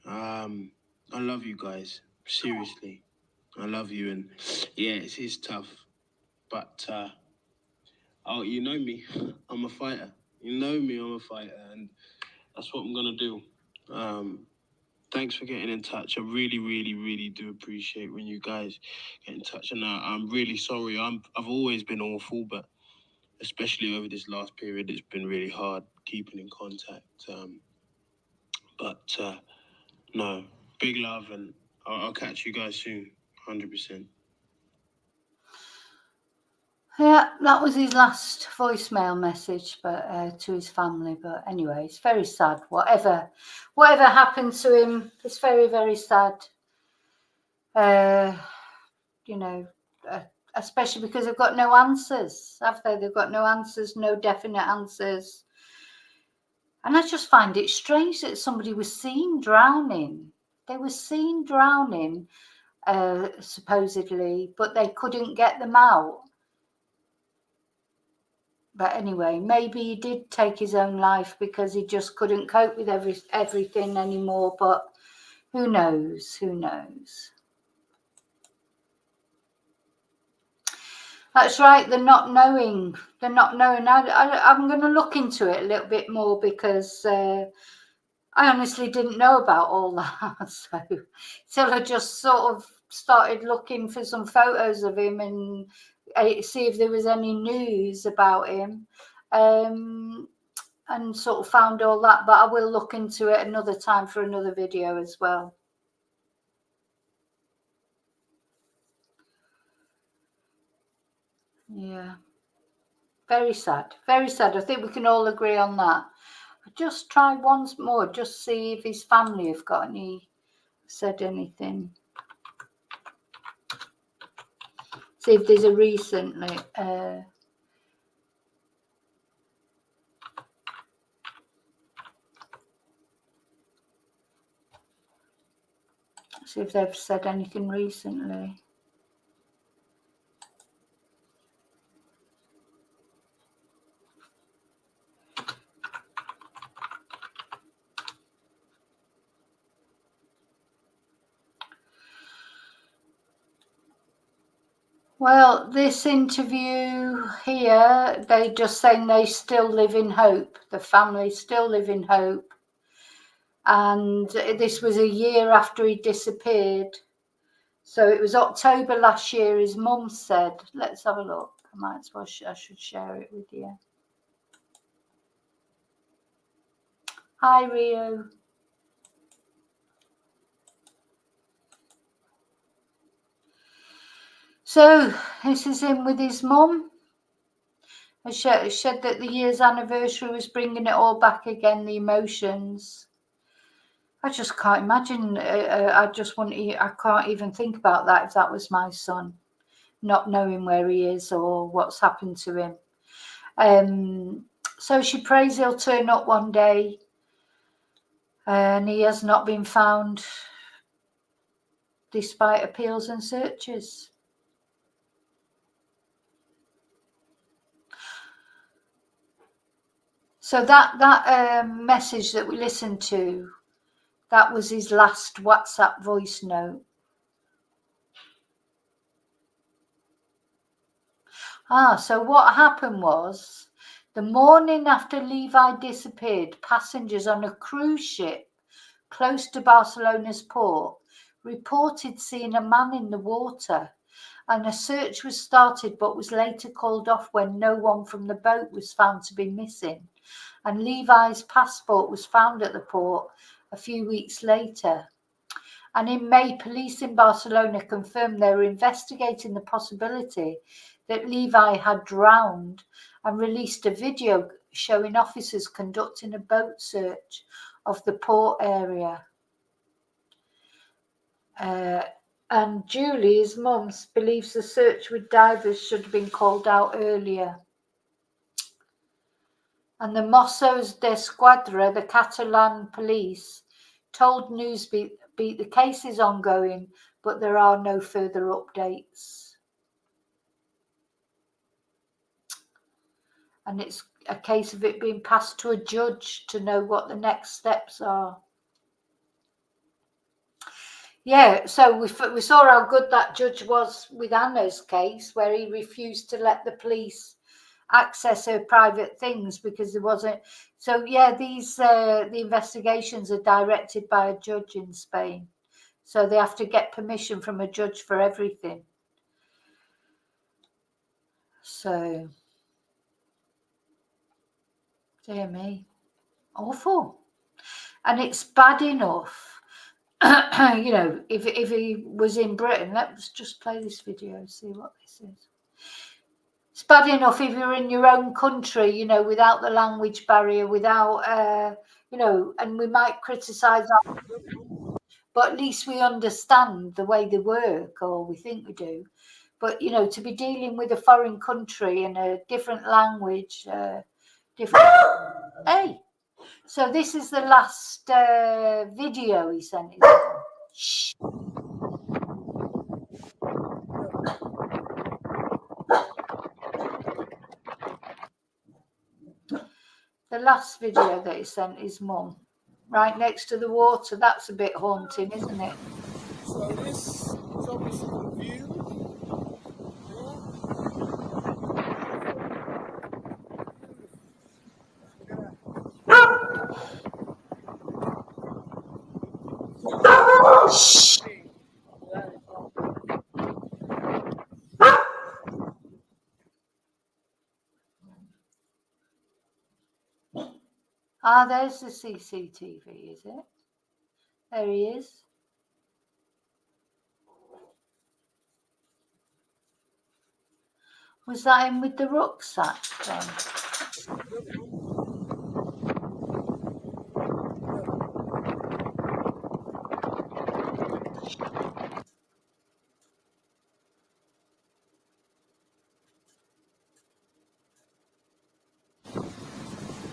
I love you guys. Seriously. I love you. And yeah, it's tough. But you know me. I'm a fighter. You know me, I'm a fighter. And that's what I'm gonna do. Thanks for getting in touch. I really, really, really do appreciate when you guys get in touch. And I'm really sorry. I've always been awful, but especially over this last period, it's been really hard keeping in contact. But no, big love, and I'll catch you guys soon, 100%.
Yeah, that was his last voicemail message, but to his family. But anyway, it's very sad. Whatever happened to him, it's very, very sad. You know, especially because they've got no answers, have they? They've got no answers, no definite answers. And I just find it strange that somebody was seen drowning. They were seen drowning, supposedly, but they couldn't get them out. But anyway, maybe he did take his own life because he just couldn't cope with everything anymore. But who knows? Who knows? That's right. The not knowing. I'm going to look into it a little bit more because I honestly didn't know about all that. So I just sort of started looking for some photos of him and see if there was any news about him, and sort of found all that. But I will look into it another time for another video as well. Yeah. Very sad. Very sad. I think we can all agree on that. I'll just try once more, just see if his family have got said anything. See if there's a recently. See if they've said anything recently. Well, this interview here, they just saying they still live in hope. The family still live in hope. And this was a year after he disappeared. So it was October last year, his mum said. Let's have a look. I might as well, I should share it with you. Hi, Rio. So this is him with his mum. I said that the year's anniversary was bringing it all back again, the emotions. I just can't imagine. I can't even think about that if that was my son, not knowing where he is or what's happened to him. So she prays he'll turn up one day, and he has not been found despite appeals and searches. So that message that we listened to, that was his last WhatsApp voice note. So what happened was, the morning after Levi disappeared, passengers on a cruise ship close to Barcelona's port reported seeing a man in the water, and a search was started but was later called off when no one from the boat was found to be missing, and Levi's passport was found at the port a few weeks later. And in May, police in Barcelona confirmed they were investigating the possibility that Levi had drowned and released a video showing officers conducting a boat search of the port area. And Julie, his mum, believes the search with divers should have been called out earlier. And the Mossos d'Esquadra, the Catalan police, told Newsbeat the case is ongoing, but there are no further updates. And it's a case of it being passed to a judge to know what the next steps are. Yeah, so we saw how good that judge was with Anna's case, where he refused to let the police access her private things because there wasn't. So yeah, these the investigations are directed by a judge in Spain, so they have to get permission from a judge for everything. So, dear me, awful. And it's bad enough, you know, if he was in Britain. Let's just play this video and see what this is. It's bad enough if you're in your own country, you know, without the language barrier, without, you know, and we might criticise that, but at least we understand the way they work, or we think we do. But, you know, to be dealing with a foreign country and a different language, different... Hey! So this is the last video he sent. Shh. The last video that he sent his mum, right next to the water. That's a bit haunting, isn't it?
So this is obviously the view.
Shh. There's the CCTV, is it? There he is. Was that him with the rucksack then?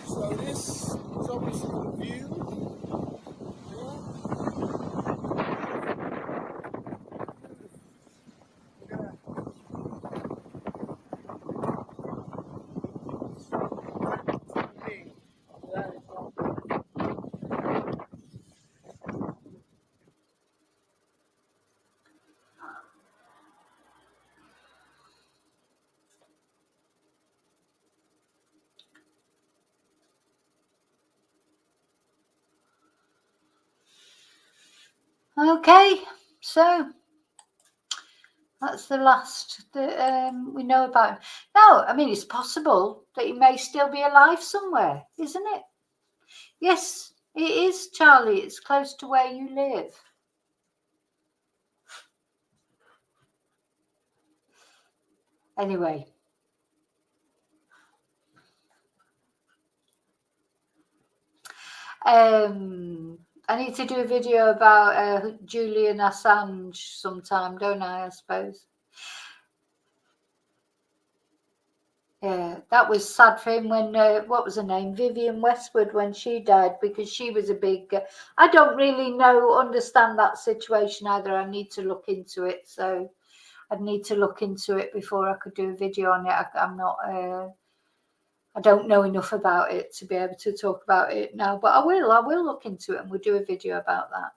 So this is obviously the view.
Okay, so that's the last that we know about him. Now, I mean, it's possible that he may still be alive somewhere, isn't it? Yes, it is, Charlie. It's close to where you live. Anyway. I need to do a video about Julian Assange sometime, don't I suppose? Yeah, that was sad for him when, what was her name? Vivienne Westwood, when she died, because she was a big, I don't really understand that situation either. I need to look into it. So I'd need to look into it before I could do a video on it. I'm not, I don't know enough about it to be able to talk about it now, but I will look into it and we'll do a video about that.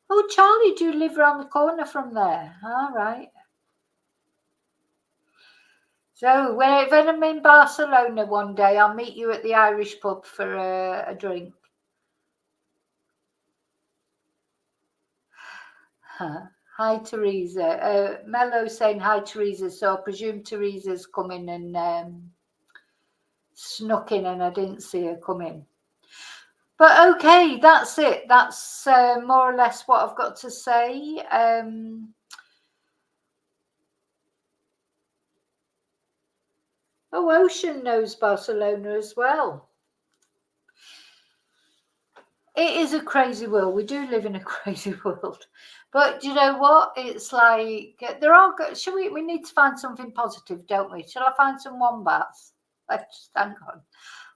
Oh, Charlie, do you live around the corner from there? All right. So when I'm in Barcelona one day, I'll meet you at the Irish pub for a drink. Hi, Teresa. Mello saying hi, Teresa. So I presume Teresa's coming and snuck in and I didn't see her come in. But okay, that's it. That's more or less what I've got to say. Oh, Ocean knows Barcelona as well. It is a crazy world. We do live in a crazy world. But you know what? It's like, shall we need to find something positive, don't we? Shall I find some wombats? Let's hang on.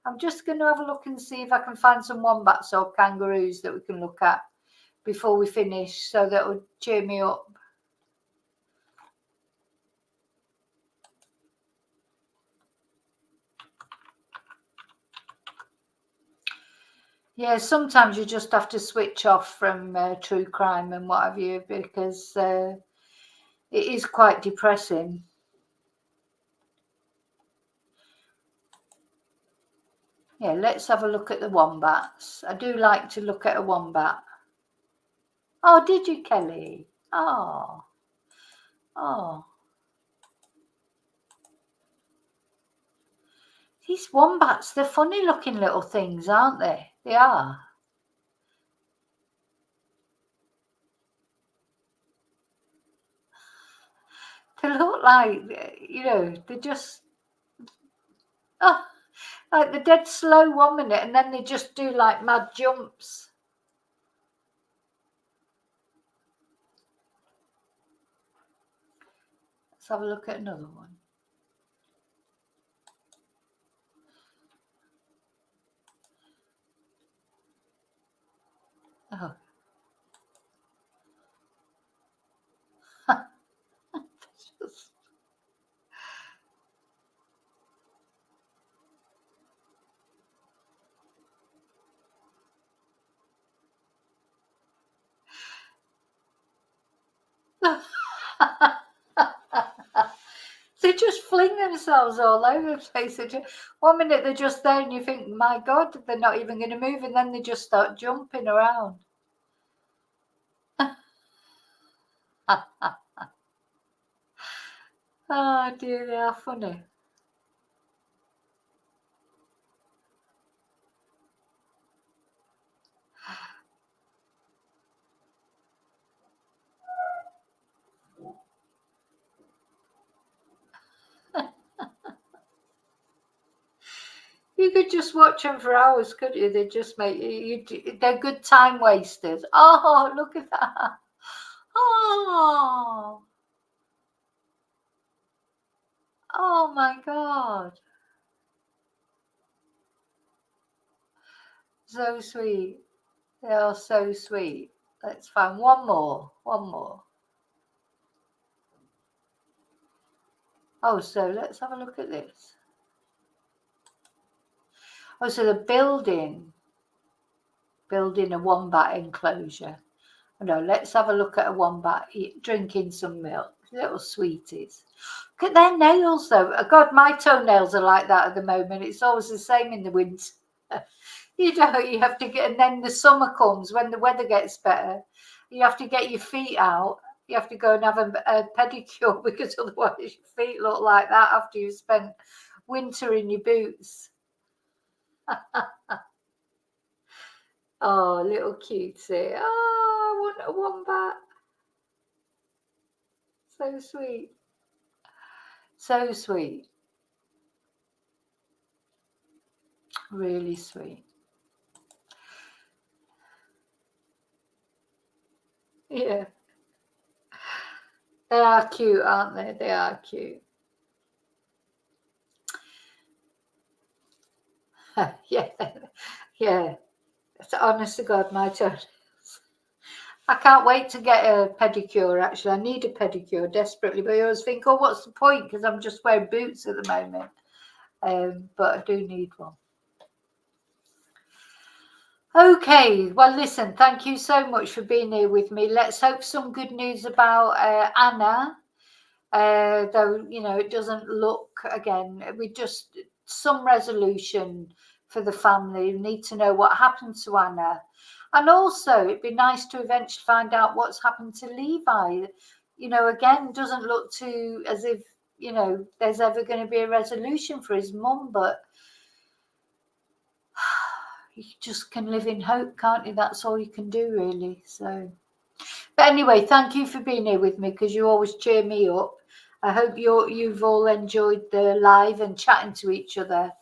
I'm just going to have a look and see if I can find some wombats or kangaroos that we can look at before we finish, so that would cheer me up. Yeah, sometimes you just have to switch off from true crime and what have you, because it is quite depressing. Yeah, let's have a look at the wombats. I do like to look at a wombat. Oh, did you, Kelly? Oh. These wombats, they're funny looking little things, aren't they? They are. They look like, they're just, like they're dead slow 1 minute and then they just do like mad jumps. Let's have a look at another one. Oh. They just fling themselves all over the place. 1 minute they're just there and you think, my God, they're not even going to move, and then they just start jumping around. Oh dear, they are funny. could just watch them for hours, couldn't you? They just make they're good time wasters. Oh, look at that. Oh. Oh my God. So sweet. They are so sweet. Let's find one more. One more. Oh, so let's have a look at this. Oh, so they're building a wombat enclosure. Oh, no, let's have a look at a wombat drinking some milk. Little sweeties. Look at their nails, though. Oh, God, my toenails are like that at the moment. It's always the same in the winter. You know, you have to get, and then the summer comes when the weather gets better. You have to get your feet out. You have to go and have a pedicure because otherwise your feet look like that after you've spent winter in your boots. Oh, little cutie. Oh, I want a wombat. So sweet. So sweet. Really sweet. Yeah. They are cute, aren't they? They are cute. Yeah. Yeah. It's honest to God, my turn. I can't wait to get a pedicure, actually. I need a pedicure desperately, but I always think, oh, what's the point? Because I'm just wearing boots at the moment. But I do need one. Okay, well, listen, thank you so much for being here with me. Let's hope some good news about Anna. Though, you know, it doesn't look, again, we just, some resolution for the family. We need to know what happened to Anna. And also, it'd be nice to eventually find out what's happened to Levi. You know, again, doesn't look too as if, you know, there's ever going to be a resolution for his mum, but you just can live in hope, can't you? That's all you can do, really. So, but anyway, thank you for being here with me, because you always cheer me up. I hope you've all enjoyed the live and chatting to each other.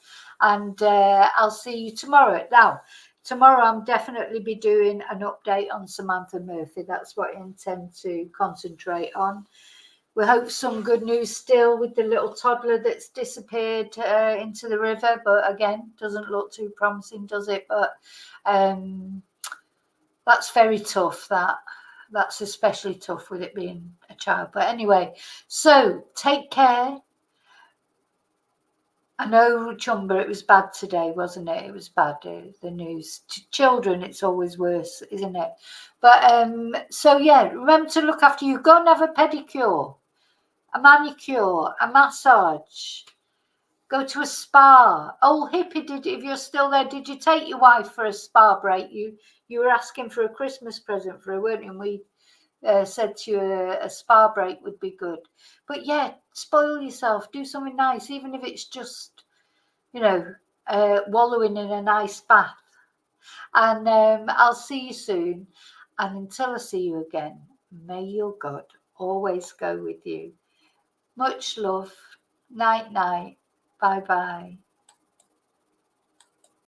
And I'll see you tomorrow. Now, tomorrow I'm definitely be doing an update on Samantha Murphy. That's what I intend to concentrate on. We hope some good news still with the little toddler that's disappeared into the river. But again, doesn't look too promising, does it? But that's very tough, that's especially tough with it being a child. But anyway, so take care. I know, Chumba, it was bad today, wasn't it? It was bad, the news. To children, it's always worse, isn't it? But so yeah, remember to look after you. Go and have a pedicure, a manicure, a massage. Go to a spa. Old hippie, if you're still there, did you take your wife for a spa break? You were asking for a Christmas present for her, weren't you? And we said to you a spa break would be good. But yeah, spoil yourself. Do something nice, even if it's just, you know, wallowing in a nice bath. And I'll see you soon. And until I see you again, may your God always go with you. Much love. Night, night. Bye-bye.